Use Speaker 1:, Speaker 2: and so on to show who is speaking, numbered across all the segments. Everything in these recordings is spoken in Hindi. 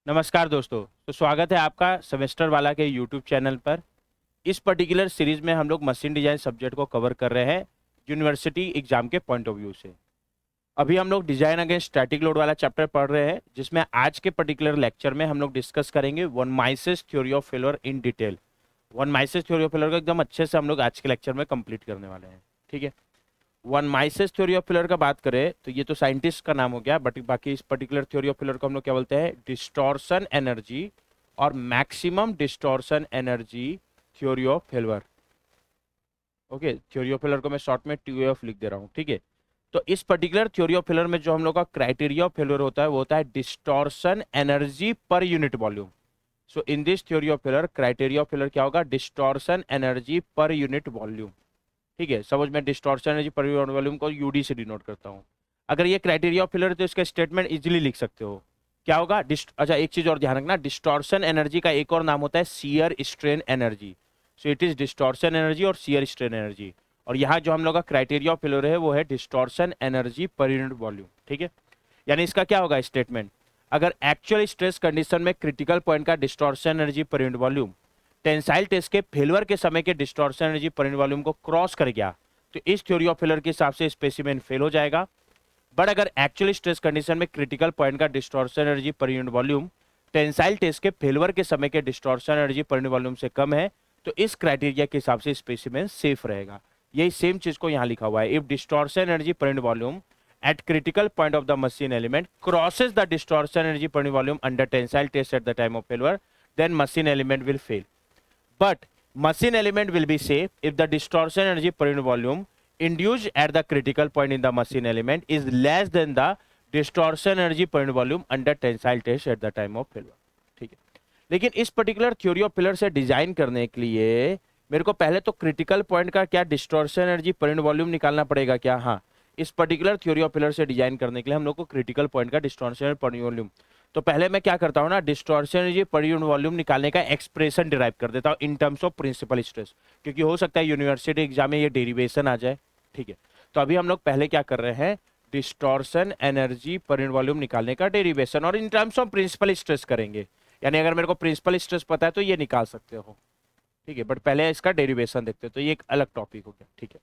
Speaker 1: नमस्कार दोस्तों। तो स्वागत है आपका सेमेस्टर वाला के यूट्यूब चैनल पर। इस पर्टिकुलर सीरीज में हम लोग मशीन डिजाइन सब्जेक्ट को कवर कर रहे हैं यूनिवर्सिटी एग्जाम के पॉइंट ऑफ व्यू से। अभी हम लोग डिजाइन अगेंस्ट स्टैटिक लोड वाला चैप्टर पढ़ रहे हैं, जिसमें आज के पर्टिकुलर लेक्चर में हम लोग डिस्कस करेंगे von Mises theory of failure in detail. Von Mises theory of failure को एकदम अच्छे से हम लोग आज के लेक्चर में कंप्लीट करने वाले हैं। ठीक है। One Mises theory of failure का बात करें तो ये तो साइंटिस्ट का नाम हो गया, बट बाकी इस पर्टिकुलर थ्योरी ऑफ फेलियर को हम लोग क्या बोलते हैं, डिस्टॉर्शन एनर्जी और maximum distortion energy theory of failure. Okay, theory of failure को मैं शॉर्ट में TOF लिख दे रहा हूँ। ठीक है। तो इस पर्टिकुलर थ्योरी ऑफ फेलियर में जो हम लोग का क्राइटेरिया ऑफ फेलियर होता है वो होता है distortion energy per unit volume. So in this theory of failure criteria of failure क्या होगा, distortion energy per unit volume. ठीक है। सपोज मैं distortion energy per unit volume को यूडी से डिनोट करता हूँ। अगर ये क्राइटेरिया ऑफ फेलियर है तो इसका स्टेटमेंट इजीली लिख सकते हो। क्या होगा, अच्छा एक चीज और ध्यान रखना, डिस्टॉर्शन एनर्जी का एक और नाम होता है shear strain energy. So it is distortion energy और शियर स्ट्रेन एनर्जी। और यहाँ जो हम लोग का क्राइटेरिया ऑफ फेलियर है वो है distortion energy per unit volume. ठीक है। यानी इसका क्या होगा स्टेटमेंट, अगर एक्चुअल स्ट्रेस कंडीशन में क्रिटिकल पॉइंट का distortion energy per unit volume tensile test के फेलियर के समय के distortion energy per unit volume को क्रॉस कर गया तो इस थ्योरी ऑफ फेलियर के हिसाब से स्पेसिमेन फेल हो जाएगा। बट अगर एक्चुअल स्ट्रेस कंडीशन में क्रिटिकल पॉइंट का distortion energy per unit volume tensile test के फेलियर के समय के distortion energy per unit volume से कम है तो इस क्राइटेरिया के हिसाब से स्पेसिमेन सेफ रहेगा। यही सेम चीज को यहाँ लिखा हुआ है, if distortion energy per unit volume at critical point of the machine element crosses the distortion energy per unit volume under tensile test at the time of failure, then machine element will fail. But machine element will be safe if the distortion energy per unit volume induced at the critical point in the machine element is less than the distortion energy per unit volume under tensile test at the time of failure. ठीक है। लेकिन इस पर्टिकुलर थ्योरी ऑफ फेलियर से डिजाइन करने के लिए मेरे को पहले तो क्रिटिकल पॉइंट का क्या distortion energy per unit volume निकालना पड़ेगा क्या। हाँ, इस पर्टिकुलर थ्योरी ऑफ फेलियर से डिजाइन करने के लिए हम लोग को क्रिटिकल पॉइंट का डिस्टॉर्शन पर यूनिट वॉल्यूम, तो पहले मैं क्या करता हूँ ना, distortion energy per unit volume निकालने का एक्सप्रेशन डिराइव कर देता हूँ in terms of principal stress, क्योंकि हो सकता है यूनिवर्सिटी एग्जाम में ये डेरिवेशन आ जाए। ठीक है। तो अभी हम लोग पहले क्या कर रहे हैं, distortion energy per unit volume निकालने का डेरिवेशन और in terms of principal stress करेंगे। यानी अगर मेरे को प्रिंसिपल स्ट्रेस पता है तो ये निकाल सकते हो। ठीक है। बट पहले इसका डेरिवेशन देखते हैं, तो ये एक अलग टॉपिक हो गया। ठीक है।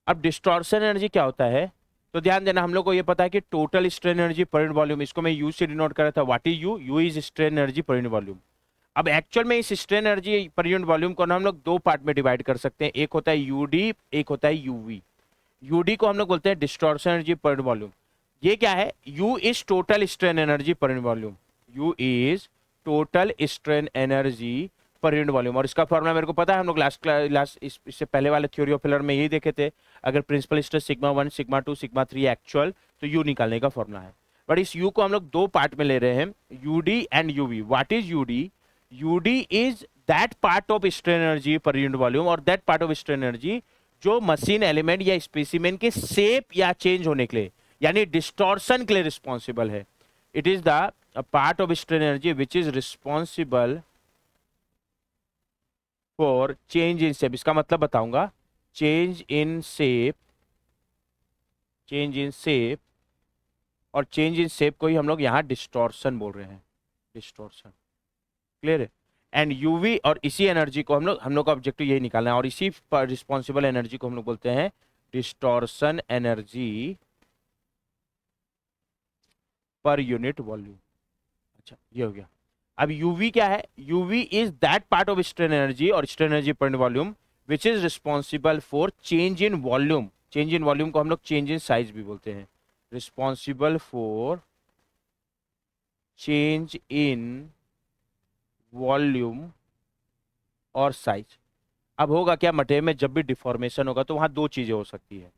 Speaker 1: अब डिस्टॉर्शन एनर्जी क्या होता है, तो ध्यान देना, हम लोग को ये पता है कि total strain energy per unit volume, इसको मैं यू से डिनोट कर रहा था। What is you, you is strain energy per unit volume. अब एक्चुअल में इस strain energy per unit volume को ना हम लोग दो पार्ट में डिवाइड कर सकते हैं, एक होता है यूडी, एक होता है यूवी। यूडी को हम लोग बोलते हैं distortion energy per unit volume. ये क्या है, U is total strain energy per unit volume, you is total strain energy per unit volume. और इसका फॉर्मूला मेरे को पता है, हम लोग लास्ट इससे पहले वाले थ्योरी ऑफ फेलियर में यही देखे थे, अगर principal stress sigma 1 sigma 2 sigma 3 actual तो यू निकालने का फॉर्मूला है। बट इस यू को हम लोग दो पार्ट में ले रहे हैं, UD and UV. What is UD, UD is that part of strain energy per unit volume और that part of strain energy जो मशीन एलिमेंट या स्पेसिमेन के शेप या चेंज होने के लिए यानी डिस्टॉर्शन के लिए रिस्पॉन्सिबल है। It is the part of strain energy which is responsible for change in shape. इसका मतलब बताऊंगा, change in shape, change in shape, और चेंज इन शेप को ही हम लोग यहाँ डिस्टॉर्शन बोल रहे हैं, डिस्टॉर्शन। क्लियर है। एंड यूवी, और इसी एनर्जी को हम लोग का ऑब्जेक्टिव यही निकालना है, और इसी पर रिस्पॉन्सिबल एनर्जी को हम लोग बोलते हैं distortion energy per unit volume. अच्छा, ये हो गया। अब यूवी क्या है, UV is that part of strain energy और स्ट्रेन एनर्जी पर volume which is responsible for change in volume. Change in volume को हम लोग चेंज इन साइज भी बोलते हैं, responsible for change in volume और साइज। अब होगा क्या, मटेरियल में जब भी डिफॉर्मेशन होगा तो वहां दो चीजें हो सकती है,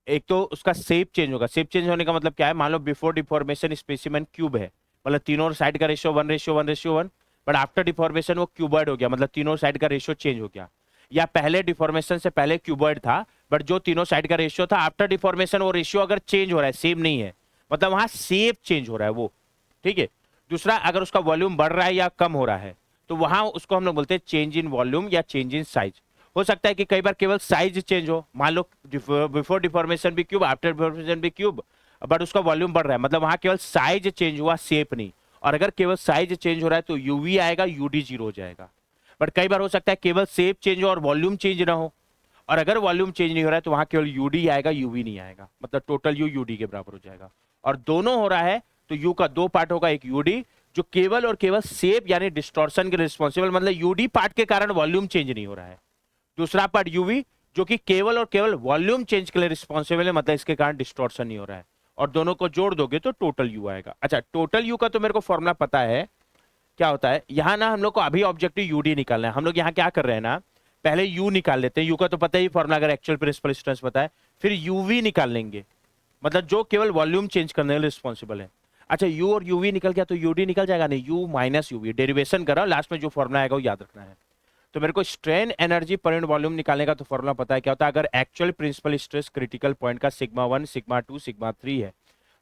Speaker 1: एक तो उसका शेप चेंज होगा। शेप चेंज होने का मतलब क्या है, मान लो बिफोर डिफॉर्मेशन स्पेसिमेन क्यूब है, मतलब तीनों साइड का रेशियो 1:1:1, बट आफ्टर डिफॉर्मेशन वो क्यूबॉइड हो गया, मतलब तीनों साइड का रेशियो चेंज हो गया। या पहले डिफॉर्मेशन से पहले क्यूबॉइड था, बट जो तीनों साइड का रेशियो था आफ्टर डिफॉर्मेशन वो रेशियो अगर चेंज हो रहा है, सेम नहीं है, मतलब वहां शेप चेंज हो रहा है वो। ठीक है। दूसरा, अगर उसका वॉल्यूम बढ़ रहा है या कम हो रहा है तो वहां उसको हम लोग बोलते हैं चेंज इन वॉल्यूम या चेंज इन साइज। हो सकता है कि कई बार केवल साइज चेंज हो, मान लो बिफोर डिफॉर्मेशन भी क्यूब, आफ्टर डिफॉर्मेशन भी क्यूब, बट उसका वॉल्यूम बढ़ रहा है, मतलब वहां केवल साइज चेंज हुआ, शेप नहीं। और अगर केवल साइज चेंज हो रहा है तो यूवी आएगा, यूडी जीरो हो जाएगा। बट कई बार हो सकता है केवल शेप चेंज हो और वॉल्यूम चेंज ना हो, और अगर वॉल्यूम चेंज नहीं हो रहा है तो वहां केवल यूडी आएगा, यूवी नहीं आएगा, मतलब टोटल यू यूडी के बराबर हो जाएगा। और दोनों हो रहा है तो यू का दो पार्ट होगा, एक यूडी जो केवल और केवल शेप यानी डिस्टॉर्शन के रिस्पॉन्सिबल, मतलब यूडी पार्ट के कारण वॉल्यूम चेंज नहीं हो रहा है, दूसरा पार्ट यूवी जो कि केवल और केवल वॉल्यूम चेंज के लिए रिस्पॉन्सिबल है, मतलब इसके कारण डिस्टॉर्शन नहीं हो रहा है। और दोनों को जोड़ दोगे तो टोटल यू आएगा। अच्छा, टोटल यू का तो मेरे को फॉर्मूला पता है क्या होता है। यहाँ ना हम लोग को अभी ऑब्जेक्टिव यूडी निकालना है। हम लोग यहाँ क्या कर रहे हैं ना, पहले यू निकाल लेते हैं, यू का तो पता ही फॉर्मूला, अगर एक्चुअल प्रिंसिपल स्ट्रेस पता है, फिर यूवी निकाल लेंगे, मतलब जो केवल वॉल्यूम चेंज करने के लिए रिस्पॉन्सिबल है। अच्छा, यू और यूवी निकल गया तो यूडी निकल जाएगा, नहीं, यू माइनस यूवी, डेरिवेशन कर रहा हूं, लास्ट में जो फॉर्मूला आएगा वो याद रखना है। तो मेरे को strain energy per unit volume निकालने का तो फॉर्मूला पता है क्या होता है। अगर actual principal stress critical point का सिग्मा 1 सिग्मा 2 सिग्मा 3 है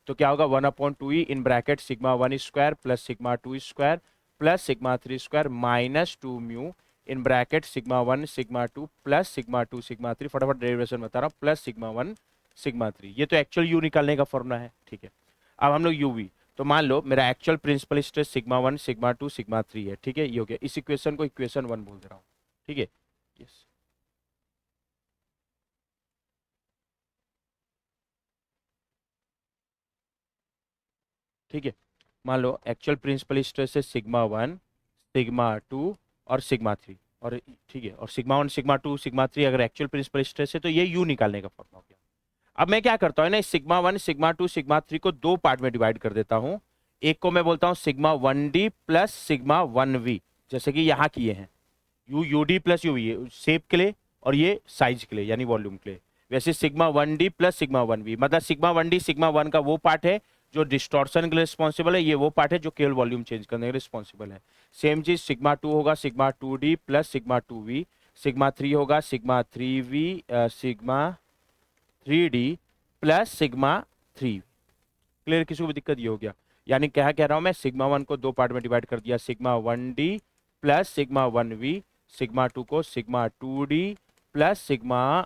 Speaker 1: तो क्या होगा, 1/2 in bracket sigma 1 square plus sigma 2 square plus sigma 3 square minus 2 mu in bracket sigma 1 sigma 2 plus sigma 2 sigma 3, फटाफट डेरिवेशन बता रहा हूँ, प्लस सिग्मा 1 सिग्मा 3। ये तो एक्चुअल यू निकालने का फॉर्मूला है, ठीक है। अब हम लोग यूवी, तो मान लो मेरा actual principal stress sigma 1 sigma 2 sigma 3 है, ठीक है, ये हो गया। इस इक्वेशन को इक्वेशन 1 बोल दे रहा हूँ, ठीक है। यस, ठीक है। मान लो एक्चुअल प्रिंसिपल स्ट्रेस है सिग्मा 1 सिग्मा 2 और सिग्मा 3, और ठीक है, और सिग्मा 1 सिग्मा 2 सिग्मा 3 अगर एक्चुअल प्रिंसिपल स्ट्रेस है तो ये यू निकालने का फॉर्मूला हो गया। अब मैं क्या करता हूँ ना, इस सिग्मा 1 सिग्मा 2 सिग्मा 3 को दो पार्ट में डिवाइड कर देता हूँ। एक को मैं बोलता हूँ sigma 1d plus sigma 1v, जैसे कि यहाँ किए हैं, U UD plus UV shape के लिए और ये साइज के लिए यानी वॉल्यूम के लिए। वैसे sigma 1d plus sigma 1v, मतलब सिग्मा 1d सिग्मा 1 का वो पार्ट है जो डिस्टॉर्शन के लिए रिस्पॉन्सिबल है, ये वो पार्ट है जो केवल वॉल्यूम चेंज करने के लिए रिस्पॉन्सिबल है। सेम चीज सिग्मा 2 होगा sigma 2d plus sigma 2v, sigma 3 होगा sigma 3v sigma 3d plus sigma 3। Clear, किसी को भी दिक्कत ये हो गया। यानी क्या कह रहा हूं मैं, सिग्मा 1 को दो पार्ट में डिवाइड कर दिया, sigma 1d plus sigma 1v, sigma 2 को sigma 2d plus sigma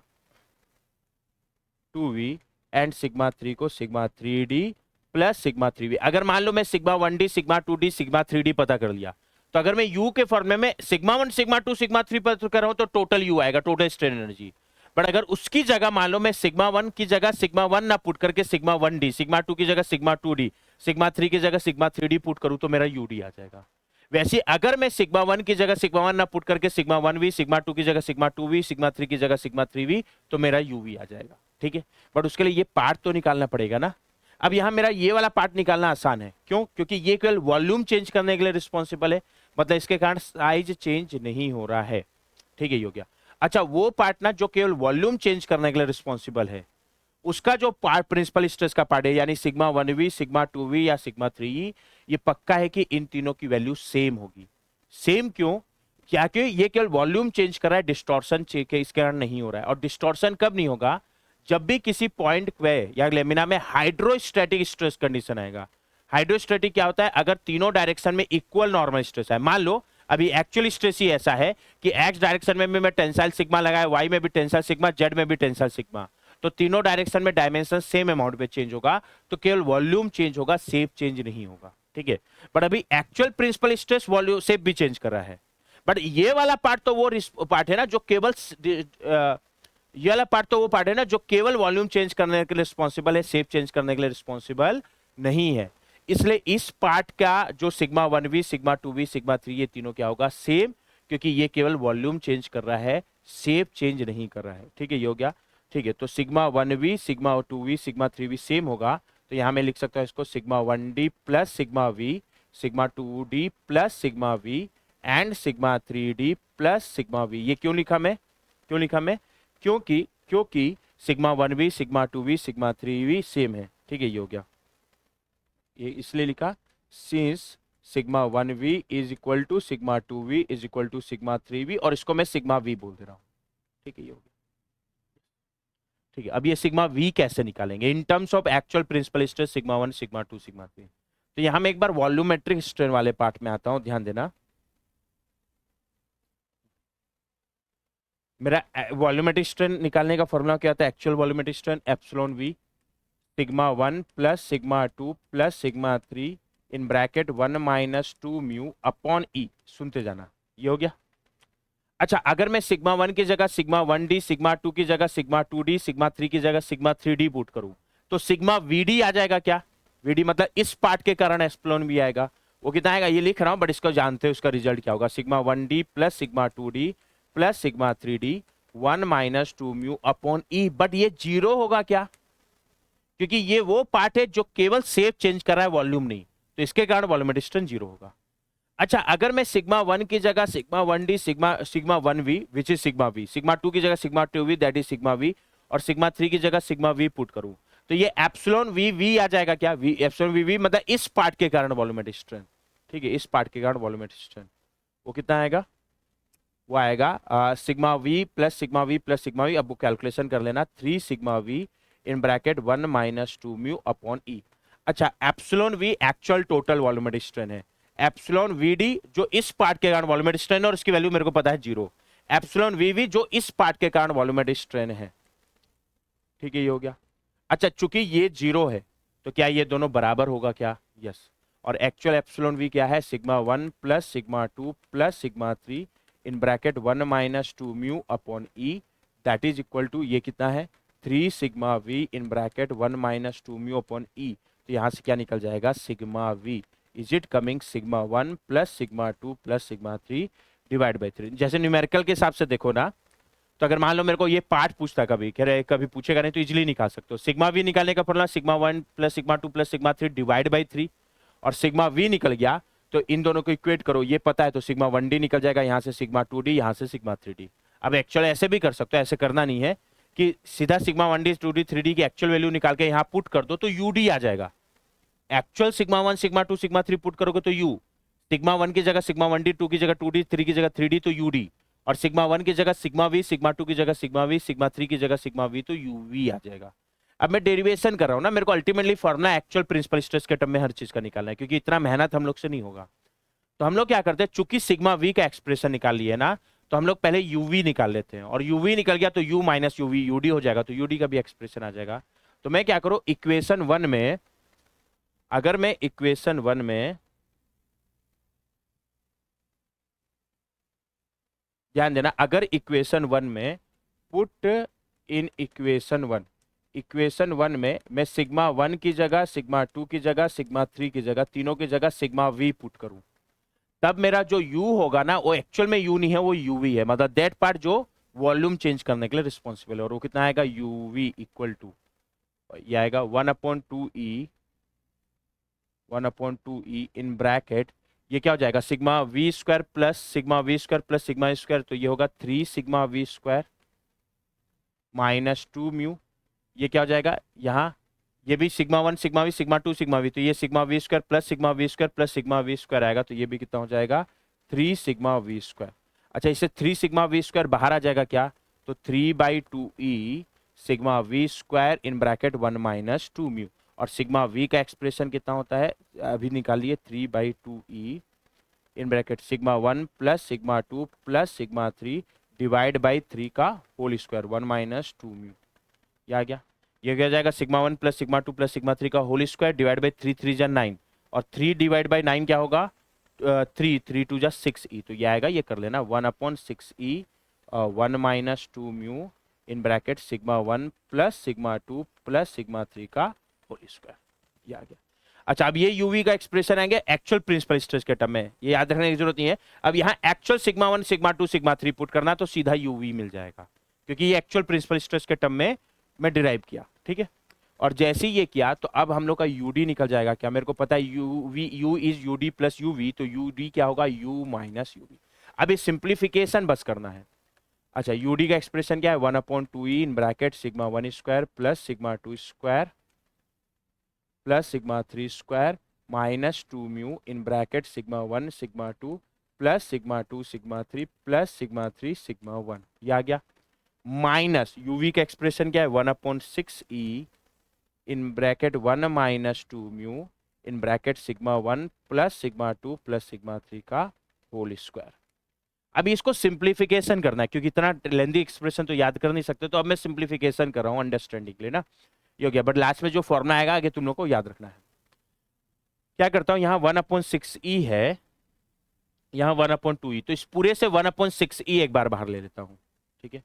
Speaker 1: 2v and sigma 3 को sigma 3d plus sigma 3v। अगर मान लो मैं sigma 1d sigma 2d sigma 3d पता कर लिया, तो अगर मैं u के फॉर्मूले में सिग्मा 1 सिग्मा 2 सिग्मा 3 पता कर रहा हूं तो टोटल u आएगा, टोटल स्ट्रेन एनर्जी। बट अगर उसकी जगह मान लो मैं सिग्मा 1 की जगह सिग्मा 1 ना पुट करके सिग्मा 1d, सिग्मा 2 की जगह सिग्मा 2d, सिग्मा 3 की जगह सिग्मा 3d पुट करूं तो मेरा यूडी आ जाएगा। वैसे अगर मैं सिग्मा 1 की जगह सिग्मा 1 ना पुट करके सिग्मा 1v, सिग्मा 2 की जगह सिग्मा 2v, सिग्मा 3 की जगह सिग्मा 3v, तो मेरा यूवी आ जाएगा, ठीक है। बट उसके लिए ये पार्ट तो निकालना पड़ेगा ना। अब यहां मेरा ये वाला पार्ट निकालना आसान है, क्यों? क्योंकि ये केवल वॉल्यूम चेंज करने के लिए रिस्पॉन्सिबल है, मतलब इसके कारण साइज चेंज नहीं हो रहा है, ठीक है, ये हो गया। अच्छा, वो पार्ट ना जो केवल वॉल्यूम चेंज करने के लिए रिस्पॉन्सिबल है, उसका जो पार्ट प्रिंसिपल स्ट्रेस का पार्ट है, यानी सिग्मा 1v सिग्मा 2v या सिग्मा 3e, ये पक्का है कि इन तीनों की वैल्यू सेम होगी। सेम क्यों? क्या कि ये केवल वॉल्यूम चेंज कर रहा है, डिस्टॉर्शन के इसके कारण नहीं हो रहा है। और डिस्टॉर्शन कब नहीं होगा? जब भी किसी पॉइंट पे या लेमिना में हाइड्रोस्टैटिक स्ट्रेस कंडीशन आएगा। हाइड्रोस्टैटिक क्या होता है? अगर तीनों डायरेक्शन में इक्वल नॉर्मल स्ट्रेस है। मान लो अभी एक्चुअली स्ट्रेस ही ऐसा है कि एक्स डायरेक्शन में भी मैं टेंसाइल सिग्मा लगाया, वाई में भी टेंसाइल सिग्मा, जेड में भी टेंसाइल सिग्मा, तो तीनों डायरेक्शन में डायमेंशन सेम अमाउंट पे चेंज होगा, तो केवल वॉल्यूम चेंज होगा, शेप चेंज नहीं होगा, ठीक है। बट अभी actual principal stress volume shape भी चेंज कर रहा है। बट ये वाला पार्ट तो वो पार्ट है ना जो केवल ये वाला पार्ट तो वो पार्ट है ना जो केवल वॉल्यूम चेंज करने के लिए रिस्पॉन्सिबल है, शेप चेंज करने के लिए रिस्पॉन्सिबल नहीं है। इसलिए इस पार्ट का जो sigma 1v sigma 2v sigma 3 ये तीनों क्या होगा? सेम, क्योंकि ये केवल वॉल्यूम चेंज कर रहा है, शेप चेंज नहीं कर रहा है, ठीक है, ये हो गया, ठीक है। तो sigma 1v sigma 2v sigma 3v same होगा, तो यहां मैं लिख सकता हूं इसको sigma 1d plus sigma v sigma 2d plus sigma v and sigma 3d plus sigma v। ये क्यों लिखा मैं? क्योंकि sigma 1v sigma 2v sigma 3v same है, ठीक है, ये हो गया। ये इसलिए लिखा since sigma 1v is equal to sigma 2v is equal to sigma 3v, और इसको मैं सिग्मा v बोल दे रहा हूं, ठीक है, ये हो गया, ठीक है। अब ये सिग्मा v कैसे निकालेंगे in terms of actual principal stress sigma 1 sigma 2 sigma 3? तो यहां मैं एक बार वॉल्यूमेट्रिक स्ट्रेन वाले पार्ट में आता हूं, ध्यान देना। मेरा वॉल्यूमेट्रिक स्ट्रेन निकालने का फॉर्मूला क्या होता है? Actual volumetric strain epsilon v sigma 1 plus sigma 2 plus sigma 3 in bracket 1 minus 2 mu upon E, सुनते जाना, ये हो गया। अच्छा, अगर मैं सिग्मा 1 की जगह सिग्मा 1d, सिग्मा 2 की जगह सिग्मा 2d, सिग्मा 3 की जगह सिग्मा 3d पुट करूं, तो सिग्मा vd आ जाएगा क्या? vd मतलब इस पार्ट के कारण एप्सिलॉन भी आएगा। वो कितना आएगा ये लिख रहा हूं, बट इसको जानते हो उसका रिजल्ट क्या होगा। Sigma 1d plus sigma 2d plus sigma 3d 1 minus 2 mu upon E. But ये जीरो होगा क्या? क्योंकि ये वो पार्ट है जो केवल शेप चेंज कर रहा है, वॉल्यूम नहीं, तो इसके कारण वॉल्यूम डिस्टेंस जीरो होगा। अच्छा, अगर मैं सिग्मा 1 की जगह sigma 1d sigma 1v which is sigma v, sigma 2 की जगह sigma 2v that is sigma v, और सिग्मा 3 की जगह सिग्मा v पुट करूं, तो ये एप्सिलॉन v आ जाएगा क्या? v एप्सिलॉन v मतलब इस पार्ट के कारण वॉल्यूमेट्रिक स्ट्रेंथ, ठीक है, इस पार्ट के कारण वॉल्यूमेट्रिक स्ट्रेंथ वो कितना आएगा? वो आएगा sigma v plus sigma v plus sigma v। अब वो कैलकुलेशन कर लेना, 3 sigma v in bracket 1 minus 2 mu upon E. अच्छा, epsilon v actual total volumetric strain है, एप्सिलॉन vd जो इस पार्ट के कारण वॉल्यूमेट्रिक स्ट्रेन है और इसकी वैल्यू मेरे को पता है जीरो, एप्सिलॉन vv जो इस पार्ट के कारण वॉल्यूमेट्रिक स्ट्रेन है, ठीक है, ये हो गया। अच्छा, चूंकि ये जीरो है तो क्या ये दोनों बराबर होगा क्या? यस। और एक्चुअल एप्सिलॉन v क्या है? Sigma 1 plus sigma 2 plus sigma 3 in bracket 1 minus 2 mu upon E, that is equal to ये कितना है? 3 sigma v in bracket 1 minus 2 mu upon E. तो यहां से क्या निकल जाएगा? Sigma v is it coming sigma 1 plus sigma 2 plus sigma 3 divide by 3। जैसे न्यूमेरिकल के हिसाब से देखो ना, तो अगर मान लो मेरे को ये पार्ट पूछता, कभी कह रहे कभी पूछेगा नहीं तो इजीली निकाल सकते हो। सिग्मा वी निकालने का formula sigma 1 plus sigma 2 plus sigma 3 divide by 3, और सिग्मा वी निकल गया तो इन दोनों को इक्वेट करो, ये पता है तो सिग्मा 1d निकल जाएगा, यहाँ से सिग्मा 2d, यहाँ से सिग्मा 3d। अब एक्चुअल ऐसे भी कर सकते हो, ऐसे करना नहीं है कि सीधा सिग्मा 1d 2d 3d की एक्चुअल वैल्यू निकाल के यहाँ पुट कर दो तो यूडी आ जाएगा। Actual sigma 1 sigma 2 sigma 3 put करोगे तो यू, सिग्मा 1 की जगह सिग्मा 1d, 2 की जगह 2d, 3 की जगह 3d तो यूडी, और सिग्मा 1 की जगह सिग्मा वी, सिग्मा 2 की जगह सिग्मा वी, सिग्मा 3 की जगह सिग्मा वी तो यूवी आ जाएगा। अब मैं डेरिवेशन कर रहा हूं ना, मेरे को ultimately formula actual principal stress के टर्म में हर चीज का निकालना है, क्योंकि इतना मेहनत हम लोग से नहीं होगा। तो हम लोग क्या करते हैं, चूंकि सिग्मा वी का एक्सप्रेशन निकाल लिए ना, तो हम लोग पहले यूवी निकाल लेते हैं, और यूवी निकल गया तो यू माइनस यूवी यूडी हो जाएगा, तो यूडी का भी एक्सप्रेशन आ जाएगा। तो मैं क्या करूं, इक्वेशन 1 में, अगर मैं इक्वेशन 1 में, ध्यान देना, अगर इक्वेशन 1 में पुट इन इक्वेशन 1 में मैं सिग्मा 1 की जगह सिग्मा 2 की जगह सिग्मा 3 की जगह तीनों की जगह सिग्मा वी पुट करूं, तब मेरा जो u होगा ना, वो एक्चुअल में u नहीं है, वो uv है, मतलब दैट पार्ट जो वॉल्यूम चेंज करने के लिए रिस्पॉन्सिबल है। और वो कितना आएगा? uv इक्वल टू, ये आएगा 1/2e इन ब्रैकेट, ये क्या हो जाएगा? Sigma we square plus sigma we square plus sigma square, तो ये होगा 3 sigma we square minus 2 mu. ये क्या हो जाएगा यहाँ? ये भी sigma 1 sigma we sigma 2 sigma we, तो ये sigma we square plus sigma we square plus sigma we square आएगा, तो ये भी कितना हो जाएगा? 3 सिग्मा वी स्क्वायर। अच्छा, इससे 3 सिग्मा वी स्क्वायर बाहर आ जाएगा क्या? तो 3/2e sigma we square in bracket 1 minus 2 mu, और सिग्मा वी का एक्सप्रेशन कितना होता है अभी निकालिए, 3/2e in bracket sigma 1 plus sigma 2 plus sigma 3 divide by 3 का होल स्क्वायर 1 माइनस 2 म्यू। ये आ गया। ये क्या जाएगा? Sigma 1 plus sigma 2 plus sigma 3 का होल स्क्वायर डिवाइड बाई 3 3 जा 9, और 3 डिवाइड बाई 9 क्या होगा? 3 3 2 जा 6e, तो ये आएगा, ये कर लेना 1/6e 1 minus 2 mu in bracket sigma 1 plus sigma 2 plus sigma 3 का होल स्क्वायर, ये आ गया। अच्छा, अब ये यूवी का एक्सप्रेशन आएंगे एक्चुअल प्रिंसिपल स्ट्रेस के टर्म में, ये याद रखने की जरूरत नहीं है। अब यहाँ actual sigma 1 sigma 2 sigma 3 put करना तो सीधा यूवी मिल जाएगा, क्योंकि ये एक्चुअल प्रिंसिपल स्ट्रेस के टर्म में मैं डिराइव किया, ठीक है। और जैसे ही ये किया तो अब हम लोग का यूडी निकल जाएगा क्या? मेरे को पता है U is UD plus UV, तो यूडी क्या होगा? U minus UV. अब ये सिंप्लीफिकेशन बस करना है। अच्छा, यूडी का एक्सप्रेशन क्या है? 1/2e in bracket sigma 1 square plus sigma 2 square plus sigma 3 square minus 2 mu in bracket sigma 1 sigma 2 plus sigma 2 sigma 3 plus sigma 3 sigma 1, ये आ गया। माइनस यूवी का एक्सप्रेशन क्या है? 1/6e in bracket 1 minus 2 mu in bracket sigma 1 plus sigma 2 plus sigma 3 का होल स्क्वायर। अभी इसको सिंप्लीफिकेशन करना है, क्योंकि इतना लेंदी एक्सप्रेशन तो याद कर नहीं सकते, तो अब मैं सिंप्लीफिकेशन कर रहा हूँ अंडरस्टैंडिंग के लिए ना, ये हो गया। बट लास्ट में जो फॉर्मुला आएगा आगे तुम लोग को याद रखना है। क्या करता हूँ, यहाँ 1/6e है, यहाँ 1/2e, तो इस पूरे से 1/6e एक बार बाहर ले लेता हूँ, ठीक है।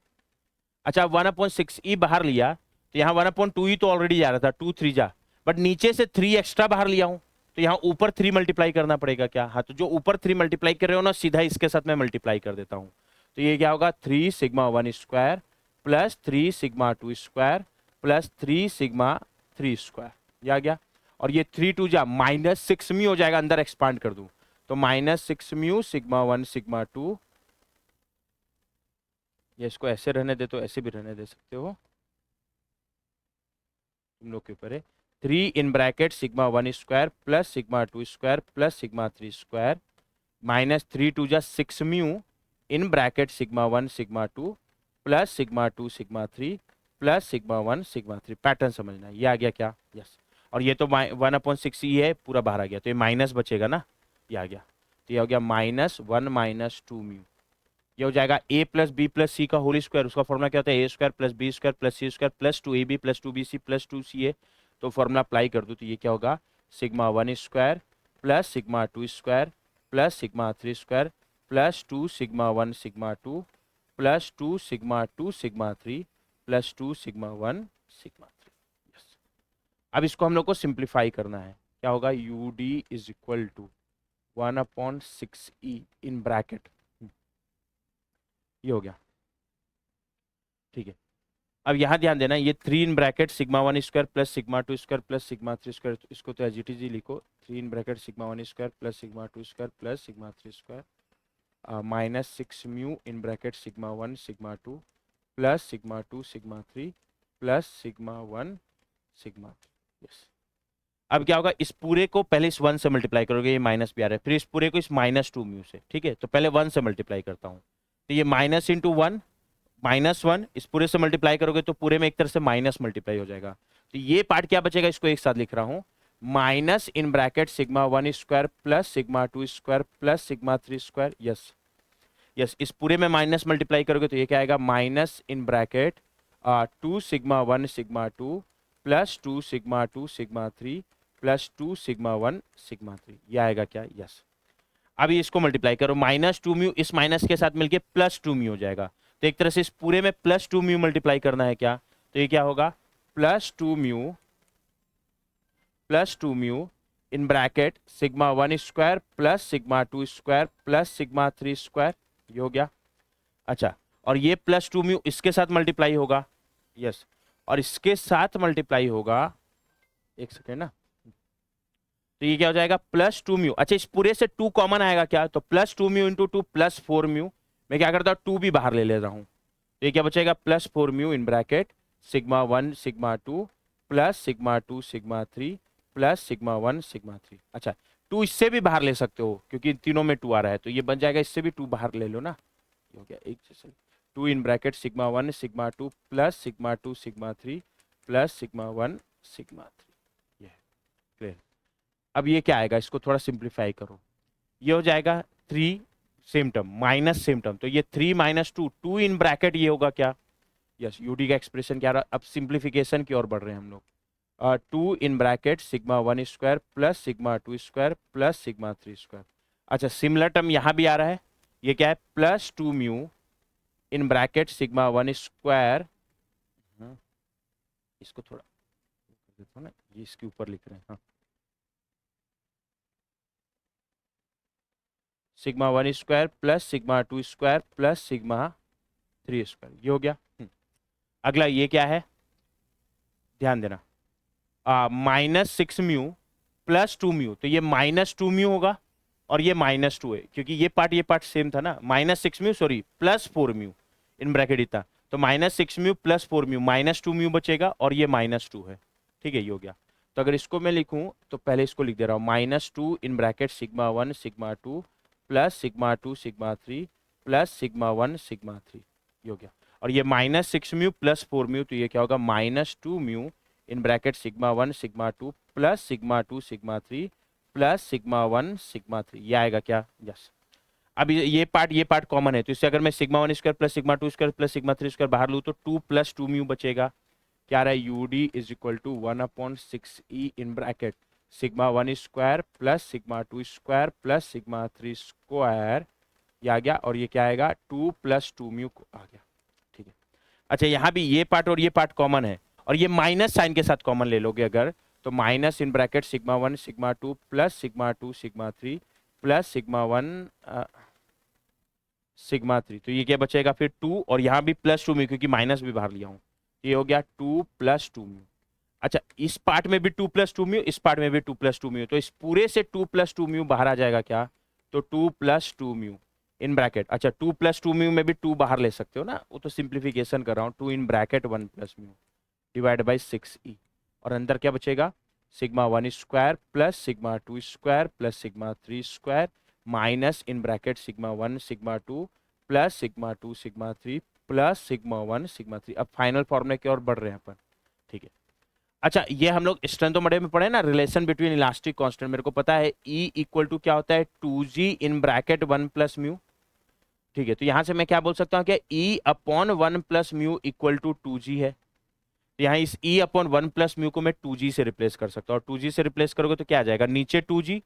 Speaker 1: अच्छा 1/6e बाहर लिया तो यहाँ 1/2e तो ऑलरेडी जा रहा था, 2 3 जा, बट नीचे से 3 एक्स्ट्रा बाहर लिया हूँ, तो यहाँ ऊपर 3 मल्टीप्लाई करना पड़ेगा क्या? हाँ, तो जो ऊपर 3 मल्टीप्लाई कर रहे हो ना, सीधा इसके साथ मैं मल्टीप्लाई कर देता हूँ। तो ये क्या होगा, 3 sigma 1 square plus 3 sigma 2 square plus 3 sigma 3 square, ये आ गया। और ये 3 2 जा -6 म्यू हो जाएगा, अंदर एक्सपांड कर दूं तो -6 म्यू सिग्मा 1 सिग्मा 2, या इसको ऐसे रहने दे तो ऐसे भी रहने दे सकते हो, तुम लोग के ऊपर है। 3 in bracket sigma 1 square plus sigma 2 square plus sigma 3 square -3 2 जा 6 mu in bracket sigma 1 sigma 2 plus sigma 2 sigma 3 plus sigma 1 sigma 3। Pattern समझना है, ये आ गया क्या? यस। और ये तो 1/6e है, पूरा बाहर आ गया, तो ये माइनस बचेगा ना, ये आ गया। तो ये हो गया -1 - 2 म्यू। ये हो जाएगा a plus B plus C का होल स्क्वायर, उसका फॉर्मूला क्या होता है, A square plus B square plus C square plus 2ab plus 2bc plus 2ca। तो फॉर्मूला अप्लाई कर दूं तो ये क्या होगा, sigma 1 square plus sigma 2 square plus sigma 3 square plus 2 sigma 1 sigma 2 plus 2 sigma 2 sigma 3 plus 2 sigma 1 sigma 3। Yes. अब इसको हम लोग को सिंप्लीफाई करना है, क्या होगा, U D is equal to 1/6e in bracket, ये हो गया, ठीक है। अब यहाँ ध्यान देना, ये 3 in bracket sigma 1 square plus sigma 2 square plus sigma 3 square, इसको तो एजीटीजी लिखो, 3 in bracket sigma 1 square plus sigma 2 square plus sigma 3 square -6 mu in bracket sigma 1 sigma 2 plus sigma 2 sigma 3 plus sigma 1 sigma 3। Yes. अब क्या होगा, इस पूरे को पहले इस 1 से मल्टीप्लाई करोगे, ये माइनस भी आ रहा है, फिर इस पूरे को इस -2 म्यू से, ठीक है। तो पहले 1 से मल्टीप्लाई करता हूँ, तो ये माइनस इंटू 1 -1, इस पूरे से मल्टीप्लाई करोगे तो पूरे में एक तरह से माइनस मल्टीप्लाई हो जाएगा। तो ये पार्ट क्या बचेगा, इसको एक साथ लिख रहा हूं, minus in bracket sigma 1 square plus sigma 2 square plus sigma 3 square. Yes yes, इस पूरे में माइनस मल्टीप्लाई करोगे तो ये क्या आएगा, minus in bracket 2 sigma 1 sigma 2 plus 2 sigma 2 sigma 3 plus 2 sigma 1 sigma 3, ये आएगा क्या? यस। अभी इसको मल्टीप्लाई करो, -2 म्यू इस माइनस के साथ मिलके +2 म्यू हो जाएगा, तो एक तरह से इस पूरे में +2 म्यू मल्टीप्लाई करना है क्या, तो ये क्या होगा, +2 mu in bracket sigma 1 square plus sigma 2 square plus sigma 3 square, ये हो गया। अच्छा, और ये +2 म्यू इसके साथ मल्टीप्लाई होगा, यस, और इसके साथ मल्टीप्लाई होगा, एक सेकेंड ना, तो ये क्या हो जाएगा, +2 म्यू। अच्छा, इस पूरे से 2 कॉमन आएगा क्या, तो +2 म्यू इंटू 2 +4 म्यू। मैं क्या करता हूँ, 2 भी बाहर ले लेता हूँ, तो ये क्या बचेगा, +4 mu in bracket sigma 1 sigma 2 plus sigma 2 sigma 3 plus sigma 1 sigma 3। अच्छा, 2 इससे भी बाहर ले सकते हो क्योंकि इन तीनों में 2 आ रहा है, तो ये बन जाएगा, इससे भी 2 बाहर ले लो ना, ये हो गया एक जैसे, 2 इन bracket sigma 1 sigma 2 plus sigma 2 sigma 3 plus sigma 1 sigma 3। ये क्लियर। अब ये क्या आएगा, इसको थोड़ा सिंप्लीफाई करो, ये हो जाएगा 3 same term minus same term, तो ये 3 - 2 2 इन ब्रैकेट, ये होगा क्या, यस, यूडी का एक्सप्रेशन क्या रहा। अब सिंप्लीफिकेशन की ओर बढ़ रहे हैं हम लोग, 2 इन bracket sigma 1 square plus sigma 2 square plus sigma 3 square. अच्छा, सिमिलर टर्म यहाँ भी आ रहा है, ये क्या है, +2 mu in bracket sigma 1 square, इसको थोड़ा कर देता हूँ ना, ये इसके ऊपर लिख रहे हैं, हाँ, sigma 1 square plus sigma 2 square plus sigma 3 square, ये हो गया। अगला ये क्या है, ध्यान देना, -6 म्यू +2 म्यू, तो ये -2 म्यू होगा और ये -2 है, क्योंकि ये पार्ट सेम था ना, -6 mu sorry +4 mu in bracket इतना, तो -6 म्यू +4 म्यू, -2 म्यू बचेगा और ये -2 है, ठीक है, ये हो गया। तो अगर इसको मैं लिखूं तो पहले इसको लिख दे रहा हूँ, -2 इन bracket sigma 1 sigma 2 plus sigma 2 sigma 3 plus sigma 1 sigma 3, ये हो गया। और ये -6 म्यू +4 म्यू, तो ये क्या होगा, -2 mu in bracket sigma 1 sigma 2 plus sigma 2 sigma 3 plus sigma 1 sigma 3, ये आएगा क्या, यस। अब ये पार्ट कॉमन है, तो इससे अगर मैं sigma 1 square plus sigma 2 square plus sigma 3 square बाहर लूँ तो 2 + 2 म्यू बचेगा, क्या रहा है, U D is equal to 1/6e in bracket sigma 1 square plus sigma 2 square plus sigma 3 square, ये आ गया, और ये क्या आएगा 2 + 2 म्यू आ गया। ठीक है। अच्छा यहाँ भी ये पार्ट और ये पार्ट कॉमन है, और ये माइनस साइन के साथ कॉमन ले लोगे अगर, तो minus in bracket sigma 1 sigma 2 plus sigma 2 sigma 3 plus sigma 1 sigma 3, तो ये क्या बचेगा फिर 2, और यहाँ भी +2 म्यू क्योंकि माइनस भी बाहर लिया हूँ, ये हो गया 2 + 2 म्यू। अच्छा इस पार्ट में भी 2 + 2 म्यू, इस पार्ट में भी 2 + 2 म्यू, तो इस पूरे से 2 + 2 म्यू बाहर आ जाएगा क्या, तो 2 + 2 म्यू इन ब्रैकेट। अच्छा 2 + 2 म्यू में भी 2 बाहर ले सकते हो ना, वो तो सिंप्लीफिकेशन कर रहा हूँ, 2 इन bracket 1 + mu divide by 6e, और अंदर क्या बचेगा sigma 1 square plus sigma 2 square plus sigma 3 square minus in bracket sigma 1 sigma 2 plus sigma 2 sigma 3 plus sigma 1 sigma 3। अब फाइनल फॉर्मूले की ओर बढ़ रहे हैं अपन। ठीक है। अच्छा ये हम लोग स्ट्रेंथोमेटर में पढ़े ना, रिलेशन बिटवीन इलास्टिक कांस्टेंट, मेरे को पता है E = क्या होता है 2g इन ब्रैकेट 1 + म्यू। ठीक है, तो यहां से मैं क्या बोल सकता हूँ कि E/1 + म्यू = 2g है। यहाँ इस E/1 + म्यू को मैं 2g से रिप्लेस कर सकता हूँ, और 2g से रिप्लेस करोगे तो क्या आ जाएगा, नीचे 2g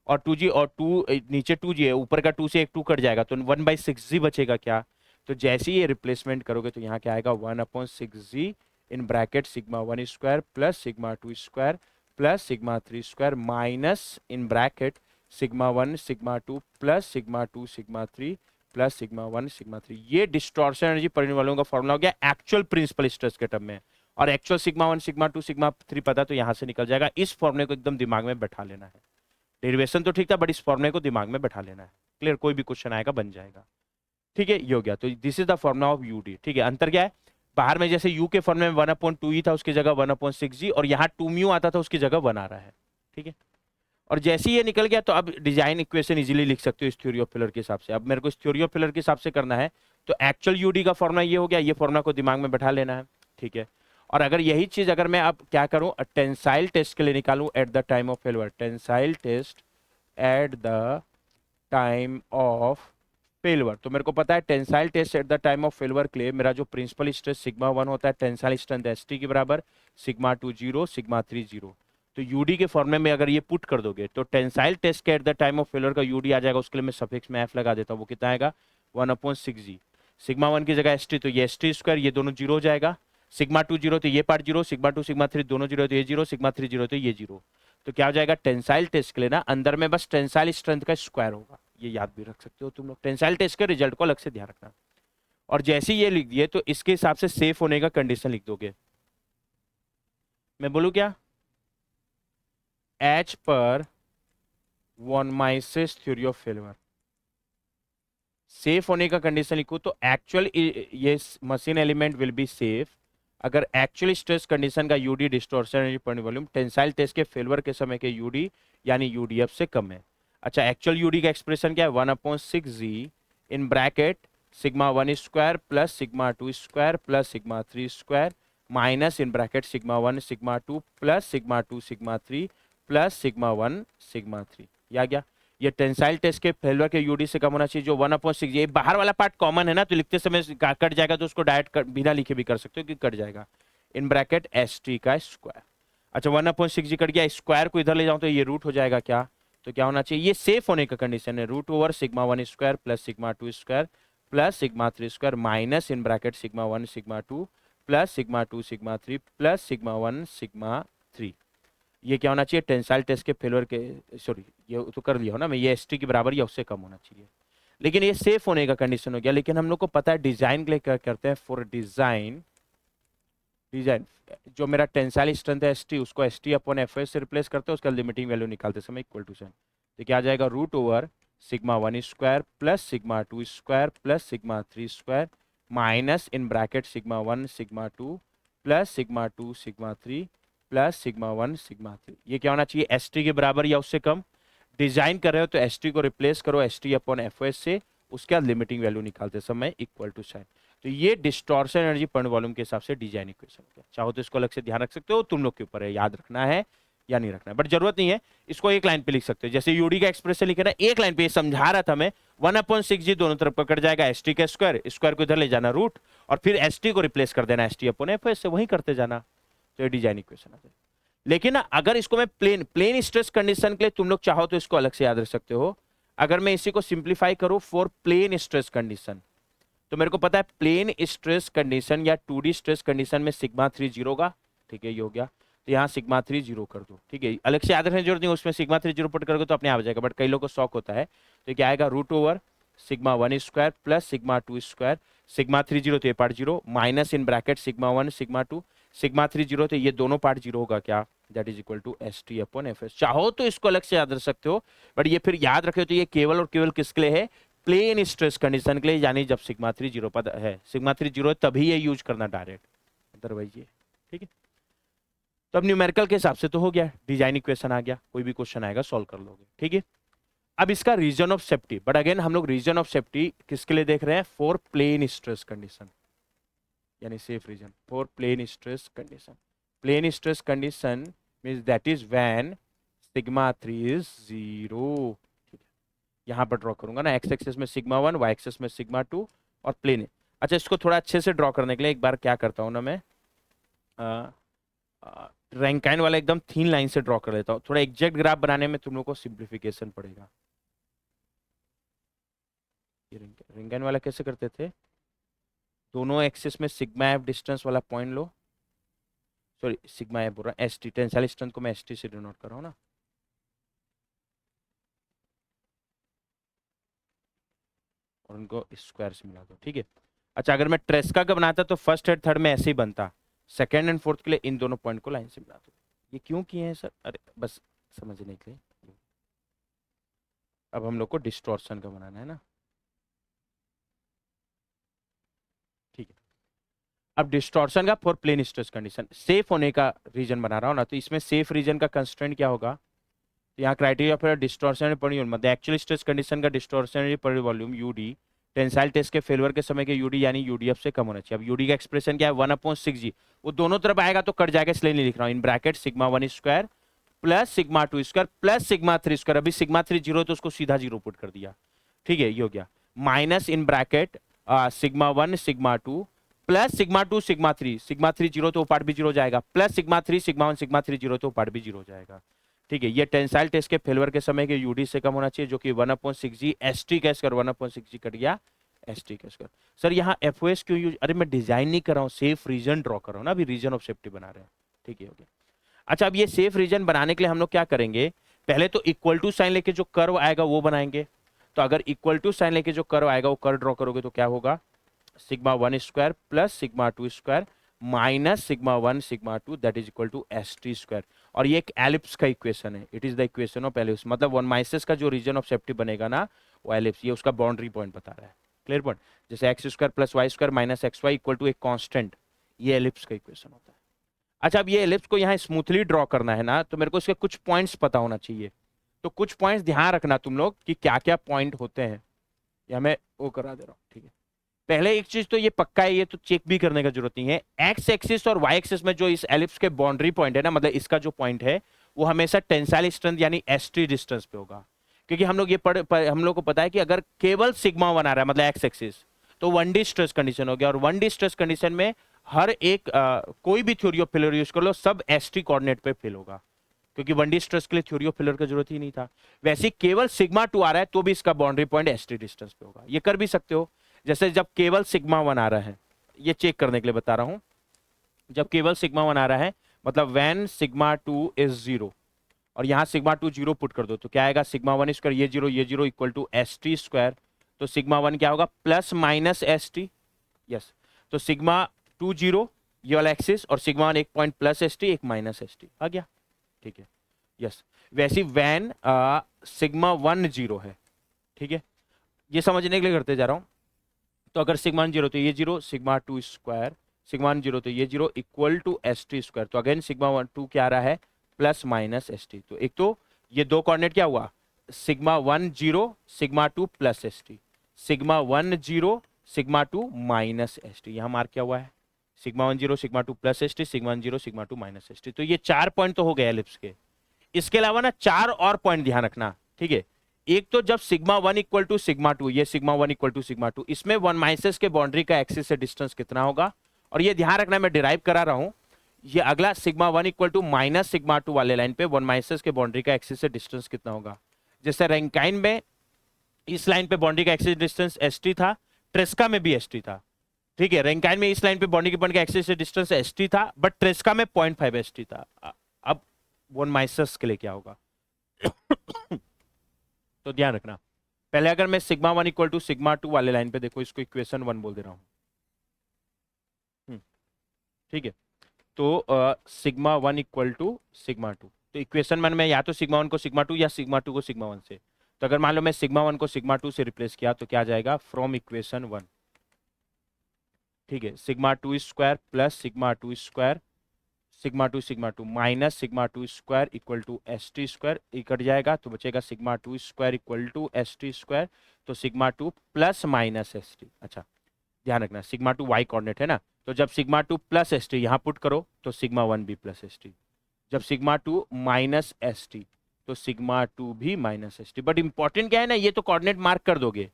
Speaker 1: और 2g और 2 नीचे 2g है, ऊपर का 2 से एक 2 कट जाएगा, तो 1/6g बचेगा क्या। तो जैसे ही ये रिप्लेसमेंट करोगे तो यहाँ क्या आएगा 1/6g in bracket sigma 1 square plus sigma 2 square plus sigma 3 square minus in bracket sigma 1 sigma 2 plus sigma 2 sigma 3 plus sigma 1 sigma 3। ये डिस्टॉर्शन एनर्जी पढ़ने वालों का फॉर्मूला हो गया एक्चुअल प्रिंसिपल स्ट्रेस के टर्म में, और एक्चुअल सिग्मा 1 सिग्मा 2 सिग्मा 3 पता तो यहाँ से निकल जाएगा। इस फॉर्मूले को एकदम दिमाग में बैठा लेना है, डेरिवेशन तो ठीक था बट इस फॉर्मूले को दिमाग में बैठा लेना है। क्लियर, कोई भी क्वेश्चन आएगा बन जाएगा। ठीक है, ये हो गया, तो this is the formula of UD. ठीक है, अंतर क्या है, बाहर में जैसे u के फॉर्मूले में 1/2 था उसकी जगह 1/6g, और यहाँ 2 म्यू आता था उसकी जगह 1 आ रहा है। ठीक है, और जैसे ही ये निकल गया तो अब डिजाइन इक्वेशन इजीली लिख सकते हो इस थ्योरी ऑफ फेलियर के हिसाब से। अब मेरे को इस थ्योरी ऑफ फेलियर के हिसाब से करना है, तो एक्चुअल यूडी का फॉर्मूला ये हो गया, ये फॉर्मूला को दिमाग में बैठा लेना है। ठीक है, और अगर यही चीज अगर मैं अब क्या करूं टेंसाइल टेस्ट के लिए निकालूं at the time of failure, tensile test at the time of failure, तो मेरे को पता है tensile test at the time of failure के लिए मेरा जो प्रिंसिपल स्ट्रेस सिग्मा 1 होता है टेंसाइल स्ट्रेंथ एसटी के बराबर, सिग्मा 2 0 सिग्मा 3 0। तो यूडी के फॉर्मूले में अगर ये पुट कर दोगे तो टेंसाइल टेस्ट के eight the time of failure का यूडी आ जाएगा, उसके लिए मैं सफिक्स में एफ लगा देता हूँ, वो कितना आएगा 1/6g। सिग्मा 1 की जगह एसटी, तो ये एसटी स्क्वायर, ये दोनों जीरो हो जाएगा, सिग्मा 2 0 तो ये पार्ट जीरो, सिग्मा 2 सिग्मा 3 दोनों जीरो तो ये जीरो, सिग्मा 3 0 तो ये जीरो। तो क्या हो जाएगा टेंसाइल टेस्ट के लिए ना अंदर में बस टेंसाइल स्ट्रेंथ का स्क्वायर होगा, ये याद भी रख सकते हो तुम लोग, टेंसाइल टेस्ट के रिजल्ट को अलग से ध्यान रखना। और जैसे ही ये लिख दिए तो इसके हिसाब से सेफ होने का कंडीशन लिख दोगे, मैं बोलूं क्या, एच पर one माइसिस theory of failure, safe होने का कंडीशन लिखो तो एक्चुअल ये machine element will be safe अगर एक्चुअल स्ट्रेस कंडीशन का यूडी डिस्टॉर्शन एनर्जी पर वॉल्यूम टेंसाइल टेस्ट के फेलियर के समय के यूडी यानी यूडीएफ से कम है। अच्छा एक्चुअल यूडी का एक्सप्रेशन क्या है 1/6g in bracket sigma 1 square plus sigma 2 square plus sigma 3 square minus in bracket sigma 1 sigma 2 plus sigma 2 sigma 3 plus sigma 1 sigma 3। या गया, ये टेंसाइल टेस्ट के फेलियर के यूडी से कम होना चाहिए जो 1/6, ये बाहर वाला पार्ट कॉमन है ना, तो लिखते समय कट जाएगा, तो उसको डायरेक्ट बिना लिखे भी कर सकते हो कि कट जाएगा, इन ब्रैकेट एस टी का स्क्वायर। अच्छा 1/6 कट गया, स्क्वायर को इधर ले जाऊं तो ये रूट हो जाएगा क्या, तो क्या होना चाहिए, ये सेफ होने का कंडीशन है √, sigma 1 square plus sigma 2 square plus sigma 3 square minus in bracket sigma 1 sigma 2 plus sigma 2 sigma 3 plus sigma 1 sigma 3। ये क्या होना चाहिए टेंसाइल टेस्ट के फेलियर के, सॉरी ये तो कर लिया हो ना मैं, ये एसटी के बराबर या उससे कम होना चाहिए, लेकिन ये सेफ होने का कंडीशन हो गया। लेकिन हम लोग को पता है डिजाइन के लिए क्या करते हैं, फॉर डिजाइन जो मेरा टेंसाइल स्ट्रेंथ है एसटी उसको ST/FS से रिप्लेस करते हैं, उसका लिमिटिंग वैल्यू निकालते समय इक्वल टू साइन, तो क्या आ जाएगा √, sigma 1 square plus sigma 2 square plus sigma 3 square minus in bracket sigma 1 sigma 2 plus sigma 2 sigma 3 plus sigma 1 sigma 3। ये क्या होना चाहिए एसटी के बराबर या उससे कम। डिजाइन कर रहे हो तो एसटी को रिप्लेस करो ST/FS से, उसके बाद लिमिटिंग वैल्यू निकालते समय इक्वल टू साइन। तो ये डिस्टॉर्शन एनर्जी पर वॉल्यूम के हिसाब से डिजाइन इक्वेशन हो गया। चाहो तो इसको अलग से ध्यान रख सकते हो, तुम लोग के ऊपर है याद रखना है या नहीं रखना है, बट जरूरत नहीं है, इसको एक लाइन पे लिख सकते हो। जैसे यूडी का एक्सप्रेशन लिखे ना एक लाइन पे, ये समझा रहा था मैं, 1/6g दोनों तरफ कट जाएगा, एसटी का स्क्वायर, स्क्वायर को इधर ले जाना रूट, और फिर एसटी को रिप्लेस कर देना ST/FS से, वही करते जाना, तो ये डिजाइन इक्वेशन आ जाएगा। लेकिन ना अगर इसको मैं प्लेन स्ट्रेस कंडीशन के लिए तुम लोग चाहो तो इसको अलग से याद रख सकते हो। अगर मैं इसी को सिंप्लीफाई करूं फॉर प्लेन स्ट्रेस कंडीशन, तो मेरे को पता है प्लेन स्ट्रेस कंडीशन या 2D स्ट्रेस कंडीशन में सिग्मा 3 जीरो का, ठीक है ये हो गया। तो यहाँ सिग्मा 3 जीरो कर दो, ठीक है, अलग से याद रखने की जरूरत नहीं, उसमें सिग्मा 3 जीरो पुट करोगे तो अपने आप आ जाएगा, बट कई लोगों को शौक होता है। तो क्या आएगा, root over sigma 1 square plus sigma 2 square, sigma 3 zero तो ये part zero, minus in bracket sigma 1 sigma 2, sigma 3 zero तो ये दोनों पार्ट जीरो होगा क्या, that is equal to S T upon F S. चाहो तो इसको अलग से याद रख सकते हो, बट ये फिर याद रखे तो ये केवल और केवल किसके लिए है, प्लेन स्ट्रेस कंडीशन के लिए, यानी जब सिग्मा 3 जीरो पद है, सिग्मा 3 जीरो है तभी ये यूज करना डायरेक्ट, अदरवाइज ये, ठीक है। तो अब न्यूमेरिकल के हिसाब से तो हो गया, डिजाइन इक्वेशन आ गया, कोई भी क्वेश्चन आएगा सॉल्व कर लोगे, ठीक है। अब इसका region of safety, but again हम लोग रीजन ऑफ सेफ्टी किसके लिए देख रहे हैं, फॉर प्लेन स्ट्रेस कंडीशन, यानी safe region for plane stress condition. Plane stress condition means that is when sigma 3 is zero. यहाँ पर ड्रॉ करूंगा ना, एक्स एक्सेस में सिग्मा 1, वाई एक्सेस में सिग्मा 2 और प्लेन। अच्छा, इसको थोड़ा अच्छे से ड्रॉ करने के लिए एक बार क्या करता हूँ ना मैं, रैंकाइन वाला एकदम थीन लाइन से ड्रॉ कर लेता हूँ, थोड़ा एग्जैक्ट ग्राफ बनाने में तुम लोग को सिंप्लीफिकेशन पड़ेगा। ये रैंकाइन वाला कैसे करते थे, दोनों एक्सिस में सिग्मा एफ डिस्टेंस वाला पॉइंट लो, सॉरी सिग्मा एफ बोल रहा हूँ, एस टी, टेंसाइल स्ट्रेंथ को मैं एस टी से डिनोट कर रहा हूँ ना, और उनको स्क्वायर से मिला दो, ठीक है। अच्छा, अगर मैं ट्रेस्का का बनाता तो फर्स्ट एंड थर्ड में ऐसे ही बनता, सेकेंड एंड फोर्थ के लिए इन दोनों पॉइंट को लाइन से मिला दो। ये क्यों किए हैं सर, अरे बस समझने के लिए। अब हम लोग को डिस्टॉर्शन का बनाना है ना, ठीक है। अब डिस्टॉर्शन का for plane stress condition, safe होने का रीजन बना रहा हूँ ना, तो इसमें सेफ रीजन का कंस्ट्रेंट क्या होगा, तो यहाँ criteria for distortion per unit, मतलब एक्चुअल स्ट्रेस कंडीशन का डिस्टॉर्शन पर वॉल्यूम यूडी, टेंसाइल टेस्ट के फेलियर के समय के यूडी यानी यूडीएफ से कम होना चाहिए। अब यूडी का एक्सप्रेशन क्या है, 1/6G, वो दोनों तरफ आएगा तो कट जाएगा, इसलिए नहीं लिख रहा हूँ, इन bracket sigma 1 square plus sigma 2 square plus sigma 3 square. अभी सिग्मा 3 जीरो तो उसको सीधा जीरो पुट कर दिया, ठीक है, ये हो गया, minus in bracket sigma 1 sigma 2 plus sigma 2 sigma 3, sigma 3 zero तो वो पार्ट भी जीरो जाएगा, plus sigma 3 sigma 1 sigma 3 zero तो वो पार्ट भी जीरो जाएगा, ठीक है। ये टेंसाइल टेस्ट के फेलियर के समय के यूडी से कम होना चाहिए, जो कि 1/6G, एस टी कैस कर 1/6G कट गया, एस टी कैस कर। सर यहाँ एफ ओ एस क्यों यूज, अरे मैं डिजाइन नहीं कर रहा हूँ, सेफ रीजन ड्रॉ कर रहा हूँ ना, अभी रीजन ऑफ सेफ्टी बना रहे हैं, ठीक है, हो गया। अच्छा, अब ये सेफ रीजन बनाने के लिए हम लोग क्या करेंगे, पहले तो इक्वल टू साइन लेके जो कर्व आएगा वो बनाएंगे। तो अगर इक्वल टू साइन लेके जो कर्व आएगा वो कर्व ड्रॉ करोगे तो क्या होगा, sigma 1 square plus sigma 2 square minus sigma 1 sigma 2 that is equal to S T square. और ये एक एलिप्स का इक्वेशन है, it is the equation of ellipse, मतलब वन माइसिस का जो रीजन ऑफ सेफ्टी बनेगा ना वो एलिप्स, ये उसका बाउंड्री पॉइंट बता रहा है, क्लियर पॉइंट। जैसे X square plus Y square minus X Y equal to एक कांस्टेंट, ये एलिप्स का इक्वेशन होता है। अच्छा, अब ये एलिप्स को यहाँ स्मूथली ड्रॉ करना है ना, तो मेरे को इसके कुछ पॉइंट्स पता होना चाहिए, तो कुछ पॉइंट्स ध्यान रखना तुम लोग कि क्या क्या पॉइंट होते हैं, या मैं वो करा दे रहा हूँ, ठीक है। पहले एक चीज तो ये पक्का है, ये तो चेक भी करने का जरूरत नहीं है, एक्स एक्सिस और वाई एक्सिस में जो इस एलिप्स के बाउंड्री पॉइंट है ना, मतलब इसका जो पॉइंट है वो हमेशा टेंसाइल स्ट्रेंथ यानी एसटी डिस्टेंस पे होगा, क्योंकि हम लोग ये हम लोग को पता है कि अगर केवल सिग्मा 1 आ रहा है मतलब एक्स एक्सिस, तो 1D स्ट्रेस कंडीशन हो गया, और 1D स्ट्रेस कंडीशन में हर एक कोई भी थ्योरी ऑफ फेलियर यूज कर लो, सब एसटी कोऑर्डिनेट पे फेल होगा, क्योंकि 1D स्ट्रेस के लिए थ्योरी ऑफ फेलियर की जरूरत ही नहीं था। वैसे केवल सिग्मा 2 आ रहा है तो भी इसका बाउंड्री पॉइंट एसटी डिस्टेंस पे होगा, ये कर भी सकते हो। जैसे जब केवल सिग्मा 1 आ रहा है, ये चेक करने के लिए बता रहा हूं, जब केवल सिग्मा 1 आ रहा है मतलब व्हेन सिग्मा 2 इज 0, और यहाँ सिग्मा 2 जीरो पुट कर दो तो क्या आएगा, सिग्मा 1 स्क्वायर ये zero equal to S T square, तो सिग्मा 1 क्या होगा plus minus S T, yes, तो सिग्मा 2 जीरो ये वाला एक्सिस, और सिग्मा 1 एक पॉइंट प्लस एस टी एक माइनस एस टी आ गया, ठीक है, यस। वैसे वैन सिग्मा 1 जीरो है, ठीक है, ये समझने के लिए करते जा रहा हूँ। तो अगर सिग्मा 1 जीरो तो ये zero, sigma 2 square, sigma 1 zero तो ये zero equal to S T square, तो अगेन सिग्मा 1 2 क्या आ रहा है प्लस माइनस एस टी, तो एक तो ये दो कोऑर्डिनेट क्या हुआ, sigma 1 zero sigma 2 plus S T, sigma 1 zero sigma 2 minus S T, यहाँ मार्क किया हुआ है, sigma 1 zero sigma 2 plus S T, sigma 1 zero sigma 2 minus S T. तो ये 4 पॉइंट तो हो गए एलिप्स के। इसके अलावा ना 4 और पॉइंट ध्यान रखना, ठीक है। एक तो जब सिग्मा 1 इक्वल टू सिग्मा 2, ये सिग्मा 1 इक्वल टू सिग्मा 2, इसमें वन माइनस के बाउंड्री का एक्सिस से डिस्टेंस कितना होगा, और ये ध्यान रखना मैं डिराइव करा रहा हूं, ये अगला sigma one equal to minus sigma two वाले लाइन पे वन माइनस के बाउंड्री का एक्सिस से डिस्टेंस कितना होगा। जैसे रैंकाइन में इस लाइन पे बाउंड्री का एक्सिस डिस्टेंस एस टी था, ट्रेस्का में भी एस टी था। ठीक है, रैंकाइन में इस लाइन पे बाउंड्री के पॉइंट का एक्सिस से डिस्टेंस एस टी था, बट ट्रेस्का में 0.5 एस टी था। अब वन माइनस के लिए क्या होगा तो ध्यान रखना, पहले अगर मैं sigma one equal to sigma two वाले लाइन पे देखो, इसको इक्वेशन वन बोल दे रहा हूं। ठीक है, तो sigma one equal to sigma two, तो इक्वेशन वन में या तो सिग्मा वन को सिग्मा टू या सिग्मा टू को सिग्मा वन से। तो अगर मान लो मैं सिग्मा वन को सिग्मा टू से रिप्लेस किया तो क्या आ जाएगा, फ्रॉम इक्वेशन वन। ठीक है, sigma two square plus sigma two minus sigma two square equal to S T square, cut जाएगा तो बचेगा sigma two square equal to S T square. तो sigma two plus minus S T. अच्छा ध्यान रखना, सिग्मा टू वाई कोऑर्डिनेट है ना, तो जब sigma two plus S T यहाँ पुट करो तो सिग्मा वन भी प्लस एस टी, जब sigma two minus S T तो सिग्मा टू भी minus S T. But important क्या है ना, ये तो कोऑर्डिनेट मार्क कर दोगे।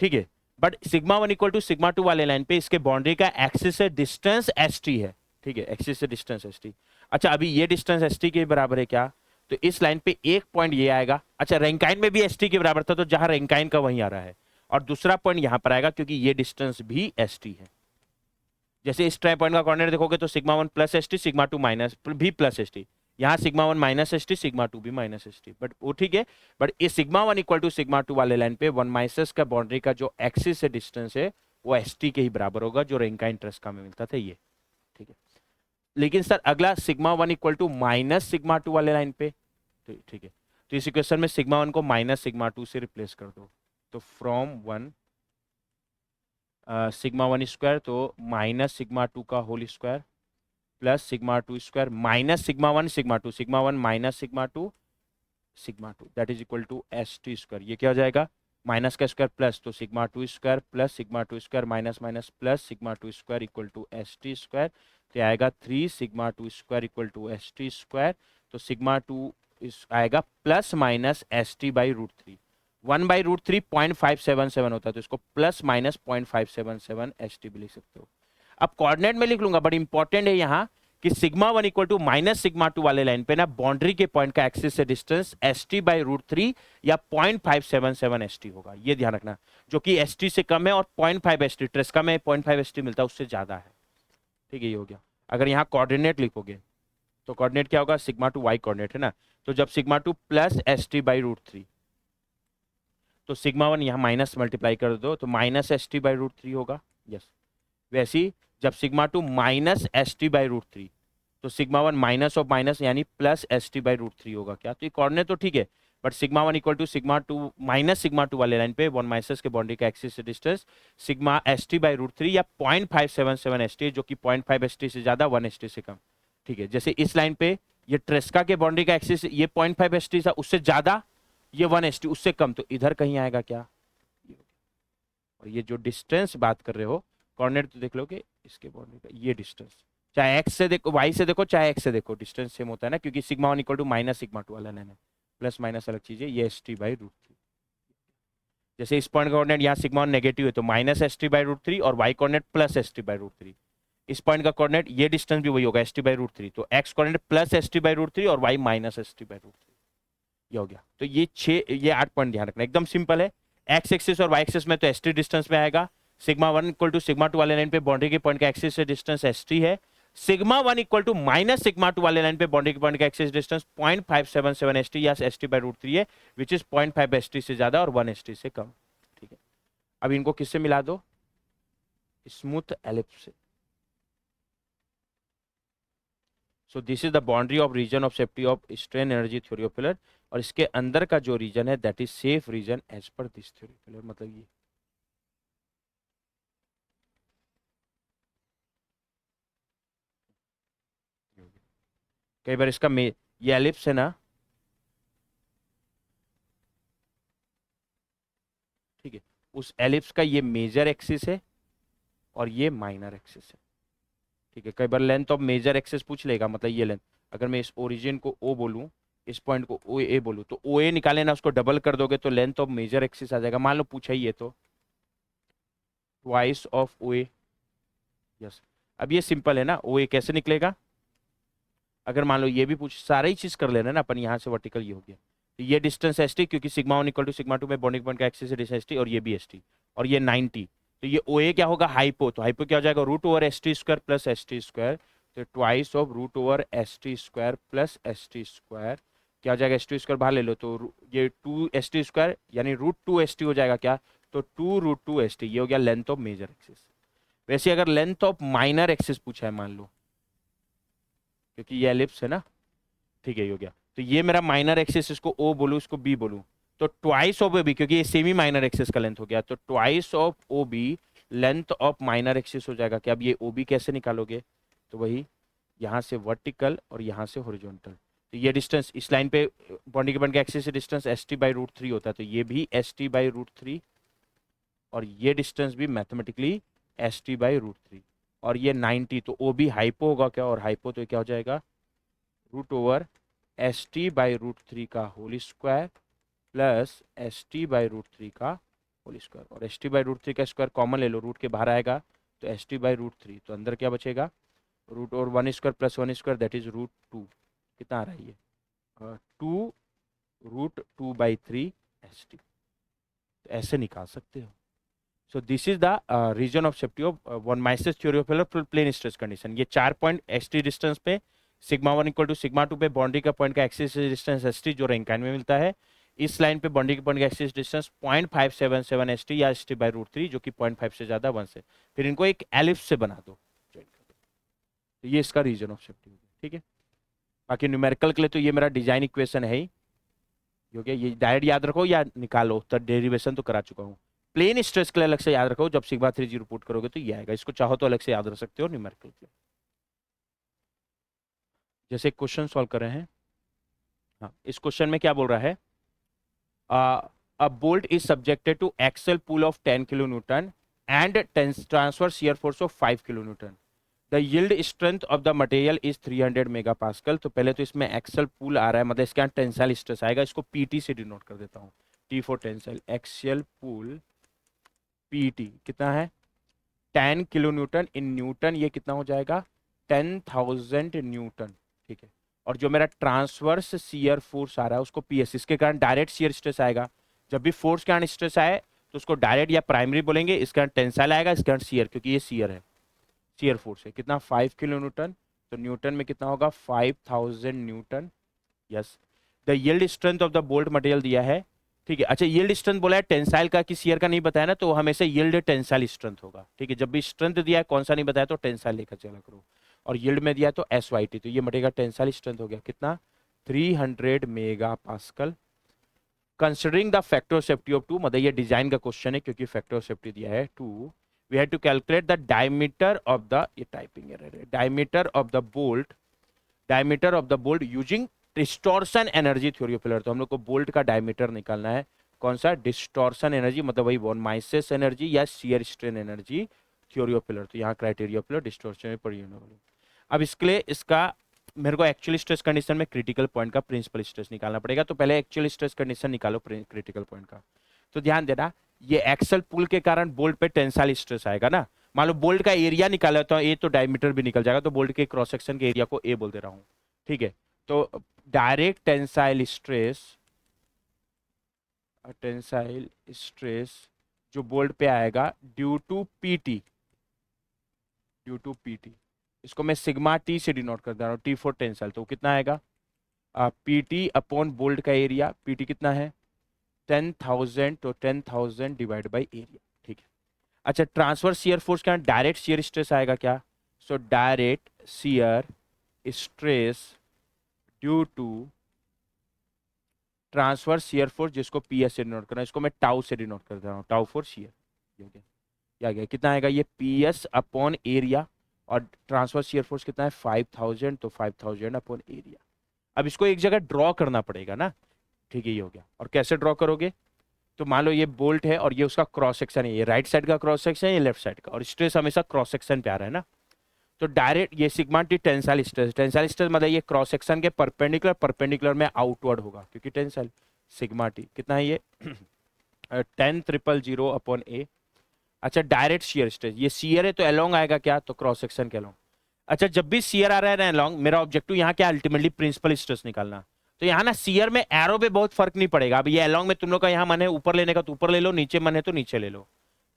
Speaker 1: ठीक है, but sigma one equal to sigma two वाले लाइन पे इसके बाउंड्री का एक्सिस से डिस्टेंस एस टी है। ठीक है, एक्सिस से डिस्टेंस एस टी। अच्छा अभी ये डिस्टेंस एस टी के बराबर है क्या, तो इस लाइन पे एक पॉइंट ये आएगा। अच्छा रैंकाइन में भी एस टी के बराबर था, तो जहां रैंकाइन का वहीं आ रहा है, और दूसरा पॉइंट यहां पर आएगा क्योंकि ये डिस्टेंस भी एस टी है। जैसे इस ट्राई पॉइंट का कोऑर्डिनेट देखोगे तो sigma one plus S T, sigma two minus भी प्लस एस टी, यहाँ sigma one minus S T, sigma two भी माइनस एस टी, बट वो ठीक है। बट ये sigma one equal to sigma two वाले लाइन पे वन माइनस का बाउंड्री का जो एक्सिस से डिस्टेंस है वो एस टी के ही बराबर होगा, जो रैंकाइन ट्रेस्का में मिलता था ये। ठीक है, लेकिन सर अगला sigma one equal to minus sigma two वाले लाइन पे, तो ठीक है, तो इस इक्वेशन में सिग्मा वन को माइनस सिग्मा टू से रिप्लेस कर दो, तो from one sigma one square तो माइनस सिग्मा टू का whole square plus sigma two square minus sigma one minus sigma two that is equal to S T square. ये क्या हो जाएगा, माइनस का स्क्वायर प्लस, तो sigma two square plus sigma two square minus minus plus sigma two square equal to S T square, तो आएगा three sigma two square equal to S T square. तो सिग्मा टू आएगा plus minus S T by root three, one by root three 0.577 होता है, तो इसको प्लस माइनस 0.577 एस टी भी लिख सकते हो। अब कोऑर्डिनेट में लिख लूंगा, बट इंपॉर्टेंट है यहाँ कि sigma one equal to minus sigma two वाले लाइन पे ना बाउंड्री के पॉइंट का एक्सिस से distance S T by root three या 0.577 एस टी होगा, ये ध्यान रखना, जो कि एस टी से कम है, और 0.5 एस टी ट्रेस्का में 0.5 एस टी मिलता है उससे ज्यादा है। ठीक है, ये हो गया। अगर यहाँ कोऑर्डिनेट लिखोगे तो कोऑर्डिनेट क्या होगा, सिग्मा टू वाई कोऑर्डिनेट है ना, तो जब sigma two plus S T by root three तो सिग्मा वन यहाँ माइनस मल्टीप्लाई कर दो तो minus S T by root three होगा। यस, वैसे ही जब sigma two minus S T by root three तो sigma one minus of minus यानी plus S T by root three होगा क्या, तो ये कोऑर्डिनेट तो ठीक है, but sigma one equal to sigma two minus sigma two वाले लाइन पे वन माइनस के बाउंड्री का एक्सिस से distance sigma S T by root three या 0.577 एस टी, जो कि 0.5 एस टी से ज्यादा 1 एस टी से कम। ठीक है, जैसे इस लाइन पे ये ट्रेस्का के बाउंड्री का एक्सिस ये 0.5 एस टी था, उससे ज्यादा ये 1 एस टी, उससे कम, तो इधर कहीं आएगा क्या। और ये जो डिस्टेंस बात कर रहे हो कोऑर्डिनेट तो देख लो कि इसके बाउंड्री का ये डिस्टेंस, चाहे एक्स से देखो वाई से देखो चाहे एक्स से देखो, डिस्टेंस सेम होता है ना, क्योंकि sigma one equal to minus sigma two वाला लाइन है, प्लस माइनस अलग चीज है, ये S T by root three. जैसे इस पॉइंट का कोऑर्डिनेट यहाँ सिग्मा वन नेगेटिव है तो minus S T by root three, और Y coordinate plus S T by root three. इस पॉइंट का कोऑर्डिनेट ये डिस्टेंस भी वही होगा S T by root three, तो X coordinate plus S T by root three और Y minus S T by root three, ये हो गया। तो ये 8 पॉइंट ध्यान रखना, एकदम सिंपल है। एक्स एक्सिस और वाई एक्सिस में तो एस टी डिस्टेंस में आएगा, sigma one equal to sigma two वाले लाइन पे बाउंड्री के पॉइंट का एक्सिस से डिस्टेंस एस टी है, sigma one equal to minus sigma two वाले लाइन पे बाउंड्री के पॉइंट का एक्सिस डिस्टेंस 0.577 एस टी या S T by root three है, विच इज 0.5 एस टी से ज्यादा और 1 एस टी से कम। ठीक है, अब इनको किससे मिला दो, स्मूथ एलिप्स से। So this is the boundary of region of safety of strain energy theory of failure, और इसके अंदर का जो रीजन है that is safe region as per this theory failure, मतलब ये कई बार इसका ये एलिप्स है ना, ठीक है, उस एलिप्स का ये मेजर एक्सिस है और ये माइनर एक्सिस है। ठीक है, कई बार लेंथ ऑफ मेजर एक्सिस पूछ लेगा, मतलब ये लेंथ, अगर मैं इस ओरिजिन को ओ बोलूं, इस पॉइंट को ओ ए बोलूं, तो ओ ए निकाले ना, उसको डबल कर दोगे तो लेंथ ऑफ मेजर एक्सिस आ जाएगा। मान लो पूछा ही है तो twice of O A. Yes, अब ये सिंपल है ना, ओ ए कैसे निकलेगा, अगर मान लो ये भी पूछ, सारा ही चीज कर लेना ना अपन, यहाँ से वर्टिकल ये हो गया, तो ये डिस्टेंस एस टी, क्योंकि सिग्मा 1 इक्वल टू सिग्मा 2 में बॉन्डिंग पॉइंट का एक्सिस है डिस्टेंस टी, और ये भी एस टी, और ये 90, तो ये ओ ए क्या होगा, हाइपो, तो हाइपो क्या हो जाएगा, root over S T square plus S T square, तो twice of root over S T square plus S T square, क्या हो जाएगा, एस टी स्क्वायर बाहर ले लो, तो ये 2 एस टी स्क्वायर यानी रूट 2 एस टी हो जाएगा क्या, तो 2 रूट 2 एस टी, ये हो गया लेंथ ऑफ मेजर एक्सिस। वैसे अगर लेंथ ऑफ माइनर एक्सिस पूछा है मान लो, क्योंकि ये एलिप्स है ना, ठीक है, ये हो गया, तो ये मेरा माइनर एक्सिस, इसको ओ बोलूं इसको बी बोलूं, तो ट्वाइस ऑफ ओ बी, क्योंकि ये सेमी माइनर एक्सिस का लेंथ हो गया, तो twice of O B length of minor axis हो जाएगा। क्या अब ये ओ बी कैसे निकालोगे, तो वही यहाँ से वर्टिकल और यहाँ से हॉरिजॉन्टल, तो ये डिस्टेंस इस लाइन पे बॉन्डिंग के बन के एक्सिस से distance S T by root three होता है, तो ये भी S T by root three, और ये डिस्टेंस भी mathematically S T by root three, और ये 90, तो ओ बी हाइपो होगा क्या, और हाइपो तो क्या हो जाएगा, root over S T by root three का whole square plus S T by root three का होल स्क्वायर, और S T by root three का स्क्वायर कॉमन ले लो, रूट के बाहर आएगा, तो S T by root three, तो अंदर क्या बचेगा, रूट और 1 square plus 1 square that is root 2, कितना आ रहा है ये, 2 root 2 by three S T, तो ऐसे निकाल सकते हो। So this is the region of safety of von Mises theory of plane stress condition. ये 4 पॉइंट एस टी डिस्टेंस पे सिग्मा 1 इक्वल टू सिग्मा 2 पे बाउंड्री का पॉइंट का एक्सिस डिस्टेंस एस टी जो रैंकाइन में मिलता है, इस लाइन पे बाउंड्री के पॉइंट का एक्सिस डिस्टेंस 0.577 एस टी या S T by root three, जो कि 0.5 से ज्यादा 1 से, फिर इनको एक एलिप्स से बना दो, join कर दो। तो ये इसका रीजन ऑफ सेफ्टी हो गया, ठीक है। बाकी न्यूमेरिकल के लिए तो ये मेरा डिजाइन इक्वेशन है ही, हो गया, ये डायरेक्ट याद रखो या निकालो, तो डेरिवेशन तो करा चुका हूँ। प्लेन स्ट्रेस के लिए अलग से याद रखो, जब सिग्मा 3 जीरो पुट करोगे तो ये आएगा, इसको चाहो तो अलग से याद रख सकते हो न्यूमेरिकल के लिए। जैसे क्वेश्चन सॉल्व कर रहे हैं, हाँ, इस क्वेश्चन में क्या बोल रहा है, a bolt is subjected to axial pull of 10 kilonewton and transverse shear force of 5 kilonewton. The yield strength of the material is 300 megapascal। तो पहले तो इसमें एक्सल पुल आ रहा है, मतलब इसके यहाँ टेंसाइल स्ट्रेस आएगा, इसको पीटी से डिनोट कर देता हूँ, T for tensile, axial pull PT कितना है 10 किलो न्यूटन, इन न्यूटन ये कितना हो जाएगा 10,000 न्यूटन, ठीक है। और जो मेरा ट्रांसवर्स शियर फोर्स आ रहा है उसको पीएस, इसके कारण डायरेक्ट शियर स्ट्रेस आएगा, जब भी फोर्स के कारण स्ट्रेस आए तो उसको डायरेक्ट या प्राइमरी बोलेंगे, इसके कारण टेंसाइल आएगा, इसके कारण शियर, क्योंकि ये शियर है, शियर फोर्स है कितना 5 किलो न्यूटन, तो न्यूटन में कितना होगा 5000 Newton, yes. The yield strength of the bolt material दिया है, ठीक है। अच्छा यील्ड स्ट्रेंथ बोला है, टेंसाइल का कि शियर का नहीं बताया ना, तो हमेशा यील्ड टेंसाइल स्ट्रेंथ होगा, ठीक है। जब भी स्ट्रेंथ दिया है कौन सा नहीं बताया तो टेंसाइल लेकर चला करो, और यील्ड में दिया है तो एस वाई टी, तो ये मटेगा टेंसाइल स्ट्रेंथ हो गया कितना 300 mega pascal. Considering the factor of safety of 2, मतलब ये डिजाइन का क्वेश्चन है क्योंकि फैक्टर ऑफ सेफ्टी दिया है 2, we have to calculate the diameter of the, ये टाइपिंग एरर है, diameter of the bolt, diameter of the bolt using distortion energy theory of failure. तो हम लोग को बोल्ट का डायमीटर निकालना है, कौन सा डिस्टॉर्शन एनर्जी, मतलब वही वॉन माइसेस एनर्जी या shear strain energy theory of failure. तो यहाँ क्राइटेरिया ऑफ फेलियर डिस्टॉर्शन में पड़ी होने वाली। अब इसके लिए इसका मेरे को एक्चुअल स्ट्रेस कंडीशन में क्रिटिकल पॉइंट का प्रिंसिपल स्ट्रेस निकालना पड़ेगा, तो पहले एक्चुअल स्ट्रेस कंडीशन निकालो क्रिटिकल पॉइंट का। तो ध्यान देना, ये एक्सल पुल के कारण बोल्ट पे टेंसाइल स्ट्रेस आएगा ना, मान लो बोल्ट का एरिया निकाला तो ए तो डायमीटर भी निकल जाएगा, तो बोल्ट के क्रॉस सेक्शन के एरिया को ए बोल दे रहा हूँ, ठीक है। तो डायरेक्ट टेंसाइल स्ट्रेस जो बोल्ट पे आएगा ड्यू टू पीटी, इसको मैं सिग्मा टी से डिनोट कर दे रहा हूँ, टी फॉर टेंसाइल, तो कितना आएगा पीटी अपॉन बोल्ट का एरिया, पीटी कितना है 10,000, तो 10,000 डिवाइड बाई एरिया, ठीक है। अच्छा ट्रांसफर शियर फोर्स क्या डायरेक्ट शियर स्ट्रेस आएगा क्या, so direct shear stress due to transfer shear force, जिसको पीएस से डिनोट करना है, इसको मैं टाउ से डिनोट कर दे रहा हूँ, टाउ फॉर शियर, क्या गया कितना आएगा ये पीएस अपॉन एरिया, और ट्रांसफर शियर फोर्स कितना है 5,000, तो 5,000 अपॉन एरिया। अब इसको एक जगह ड्रॉ करना पड़ेगा ना, ठीक है, ये हो गया। और कैसे ड्रॉ करोगे, तो मान लो ये बोल्ट है और ये उसका क्रॉस सेक्शन है, ये राइट साइड का क्रॉस सेक्शन है, ये लेफ्ट साइड का, और स्ट्रेस हमेशा क्रॉस सेक्शन पे आ रहा है ना, तो डायरेक्ट ये सिग्मा टी टेंसाइल स्ट्रेस मतलब ये क्रॉस सेक्शन के परपेंडिकुलर में आउटवर्ड होगा, क्योंकि टेंसाइल सिग्मा टी कितना है ये 10,000 अपॉन ए। अच्छा डायरेक्ट शियर स्ट्रेस, ये शियर है तो अलोंग आएगा क्या, तो क्रॉस सेक्शन के अलोंग। अच्छा, जब भी सीयर आ रहा है ना लॉन्ग, मेरा ऑब्जेक्टिव यहाँ क्या अल्टीमेटली प्रिंसिपल स्ट्रेस निकालना। तो यहाँ ना सीयर में एरो पे बहुत फर्क नहीं पड़ेगा। अब ये अलॉन्ग में तुम लोग का यहाँ मन है ऊपर लेने का तो ऊपर ले लो, नीचे मन है तो नीचे ले लो,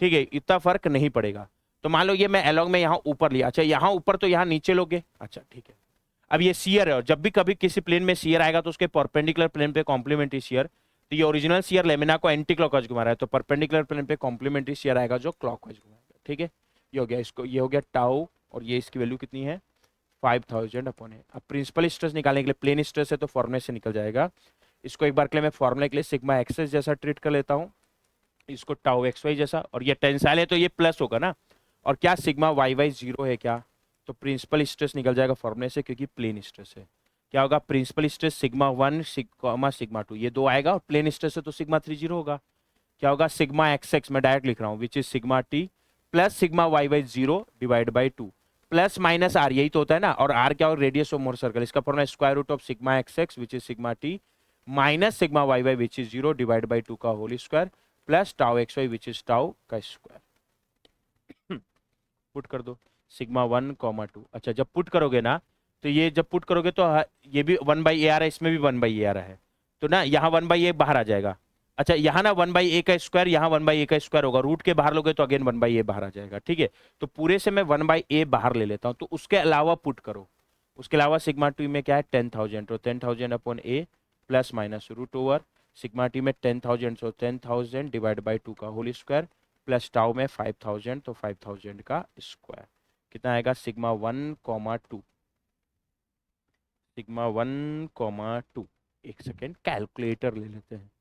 Speaker 1: ठीक है, इतना फर्क नहीं पड़ेगा। तो मान लो ये मैं अलॉन्ग में यहाँ ऊपर लिया, अच्छा यहाँ ऊपर तो यहाँ नीचे लोगे, अच्छा ठीक है। अब ये सीयर है, और जब भी कभी किसी प्लेन में सीयर आएगा तो उसके परपेंडिकुलर प्लेन पे कॉम्प्लीमेंट्री सीयर। तो ये ओरिजिनल सीयर लेमिना को एंटी क्लॉकवाइज घुमा रहा है, तो परपेंडिकुलर प्लेन पे कॉम्प्लीमेंट्री सीयर आएगा जो क्लॉकवाइज घुमाएगा, ठीक है। ये हो गया, इसको ये हो गया टाउ, और ये इसकी वैल्यू कितनी है 5000 अपॉन है। अब प्रिंसिपल स्ट्रेस निकालने के लिए, प्लेन स्ट्रेस है तो फॉर्मूले से निकल जाएगा। इसको एक बार के लिए मैं फॉर्मूले के लिए सिग्मा एक्सएस जैसा ट्रीट कर लेता हूँ, इसको टाउ एक्स वाई जैसा, और ये टेंसाइल है तो ये प्लस होगा ना, और क्या सिग्मा वाई वाई जीरो है क्या, तो प्रिंसिपल स्ट्रेस निकल जाएगा फॉर्मूले से, क्योंकि प्लेन स्ट्रेस है। क्या होगा, principal stress sigma one sigma sigma two, ये दो आएगा, और प्लेन स्ट्रेस है तो सिग्मा थ्री जीरो होगा। क्या होगा, सिग्मा एक्स एक्स मैं डायरेक्ट लिख रहा हूँ, which is sigma T plus sigma Y Y zero divide by two, plus minus R, यही तो होता है ना, और आर क्या, और रेडियस ऑफ मोर सर्कल, इसका formula square root of sigma X X which is sigma T minus sigma Y Y which is zero divide by two का whole square plus tau X Y which is tau का स्क्वायर। पुट कर दो सिग्मा वन कॉमा टू। अच्छा, जब पुट करोगे ना, तो ये जब पुट करोगे तो ये भी वन बाई ए आ रहा है, इसमें भी वन बाई ए आ रहा है, तो ना यहाँ वन बाई ए बाहर आ जाएगा। अच्छा, यहाँ ना वन बाई ए का स्क्वायर, यहाँ वन बाई ए का स्क्वायर होगा, रूट के बाहर लोगे तो अगेन वन बाई ए बाहर आ जाएगा, ठीक है। तो पूरे से मैं वन बाई ए बाहर ले लेता हूँ, तो उसके अलावा पुट करो। उसके अलावा सिग्मा टू में क्या है 10,000, तो 10,000 upon A plus minus root over sigma T में 10,000, सो 10,000 डिवाइड बाई टू का होल स्क्वायर प्लस टाउ में 5,000, तो 5,000 का स्क्वायर। कितना आएगा, sigma one comma two, sigma one comma two, एक सेकेंड कैलकुलेटर ले लेते हैं।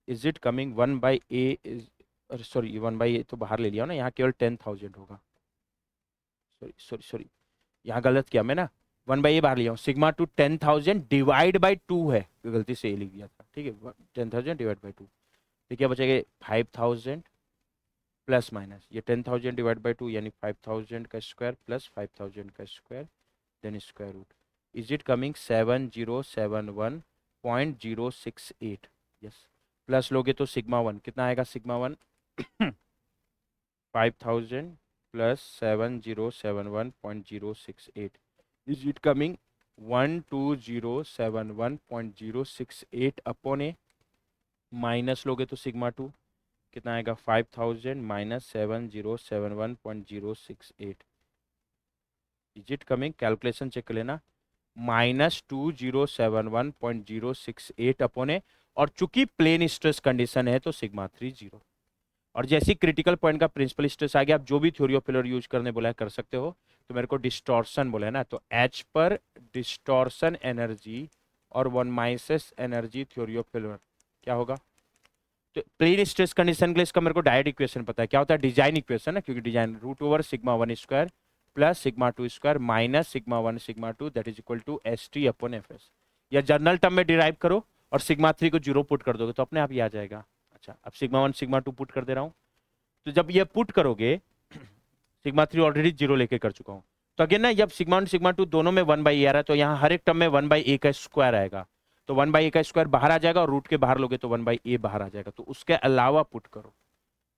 Speaker 1: Is it coming one by A is, sorry one by A तो बाहर ले लिया ना, यहाँ केवल 10,000 होगा, सॉरी सॉरी सॉरी, यहाँ गलत किया मैं ना, वन बाई ए बाहर लिया हूँ, sigma two 10,000 divide by to है, गलती से ए लिख दिया था, ठीक है, 10,000 डिवाइड बाई टू, तो क्या बचेगा 5,000 प्लस माइनस ये 10,000 डिवाइड बाई टू यानी 5,000 का स्क्वायर प्लस 5,000 का square then square root. Is it coming 7071.068, yes. Plus लोगे तो सिग्मा वन कितना आएगा, sigma one 5,000 plus 7071.068, is it coming 12071.068 upon A, minus लोगे तो सिग्मा टू कितना आएगा 5,000 minus 7071.068, is it coming, calculation check कर लेना, -2071.068 अपॉन ए, और चूंकि प्लेन स्ट्रेस कंडीशन है तो सिग्मा थ्री जीरो। और जैसे क्रिटिकल पॉइंट का प्रिंसिपल स्ट्रेस आ गया, आप जो भी थ्योरी ऑफ फेलियर यूज करने बोला है कर सकते हो। तो मेरे को डिस्टॉर्शन बोला है ना, तो एच पर डिस्टॉर्शन एनर्जी और one minus energy theory of failure क्या होगा। तो प्लेन स्ट्रेस कंडीशन के लिए इसका मेरे को डायरेक्ट इक्वेशन पता है, क्या होता है डिजाइन इक्वेशन ना, क्योंकि design root over sigma one square plus sigma two square minus sigma one sigma two that is equal to S T upon F S, या जनरल टर्म में डिराइव करो और सिग्मा थ्री को जीरो पुट कर दोगे तो अपने आप ही आ जाएगा। अच्छा, अब sigma one sigma to put कर दे रहा हूँ, तो जब ये पुट करोगे सिग्मा थ्री ऑलरेडी जीरो लेके कर चुका हूँ, तो अगेन ना जब सिग्मा वन सिग्मा टू दोनों में वन बाई ए आ रहा है तो यहाँ हर एक टर्म में वन बाई ए का स्क्वायर आएगा, तो वन बाई ए का स्क्वायर बाहर आ जाएगा, और रूट के बाहर लोगे तो वन बाई ए बाहर आ जाएगा, तो उसके अलावा पुट करो।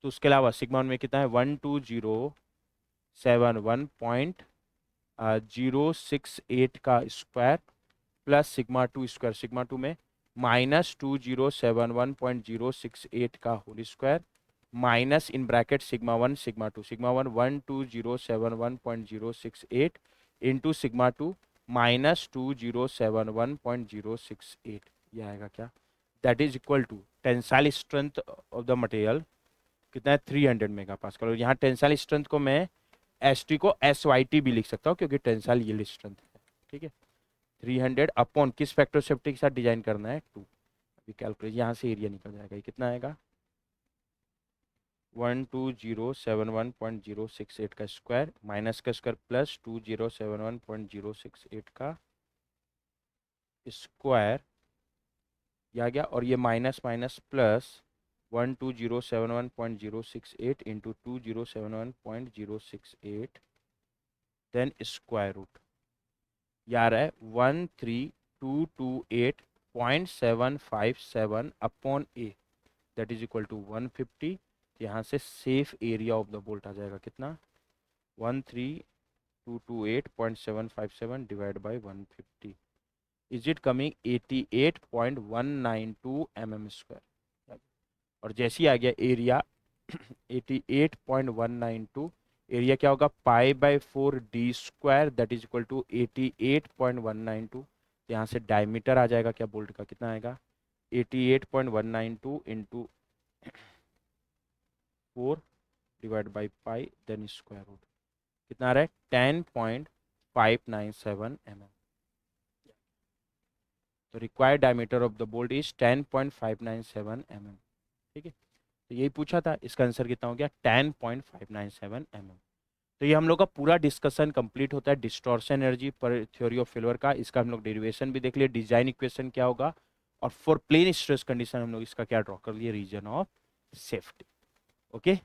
Speaker 1: तो उसके अलावा सिग्मा वन में कितना है 12071.068 का square plus sigma two square, sigma two में -2071.068 का whole square minus in bracket sigma one 12071.068 into sigma two -2071.068, ये आएगा क्या, that is equal to tensile strength of the material कितना है 300 मेगा पास्कल, और यहाँ टेंसाइल स्ट्रेंथ को मैं एस टी को एस वाई टी भी लिख सकता हूँ क्योंकि टेंसाइल यील्ड स्ट्रेंथ है, ठीक है। 300 अपॉन किस फैक्टर सेफ्टी के साथ डिजाइन करना है 2, अभी कैलकुलेट यहाँ से एरिया निकल जाएगा, ये कितना आएगा 12071.068 का स्क्वायर माइनस का स्क्वायर प्लस 2071.068 का स्क्वायर, ये आ गया, और ये minus minus plus 12071.068 into 2071.068 then square root, ये आ रहा है 13228.757 upon A that is equal to 150, यहाँ से safe area of the bolt आ जाएगा कितना 228.757 divide by 150, is it coming 88.192 mm square. और जैसे ही आ गया एरिया 88.192, एरिया क्या होगा, pi by 4d² that is equal to 88.192। यहाँ से डायमीटर आ जाएगा क्या बोल्ट का, कितना आएगा, 88.192 into 4 divide by pi then square root, कितना आ रहा है, 10.597 mm। तो required diameter of the bolt is 10.597 mm। ठीक है, तो यही पूछा था, इसका आंसर कितना हो गया, 10.597 mm। तो ये हम लोग का पूरा डिस्कशन कंप्लीट होता है डिस्टॉर्शन एनर्जी पर थ्योरी ऑफ फेल्योर का। इसका हम लोग डेरिवेशन भी देख लिए, डिजाइन इक्वेशन क्या होगा, और फॉर प्लेन स्ट्रेस कंडीशन हम लोग इसका क्या ड्रॉ कर लिए, रीजन ऑफ सेफ्टी। ओके।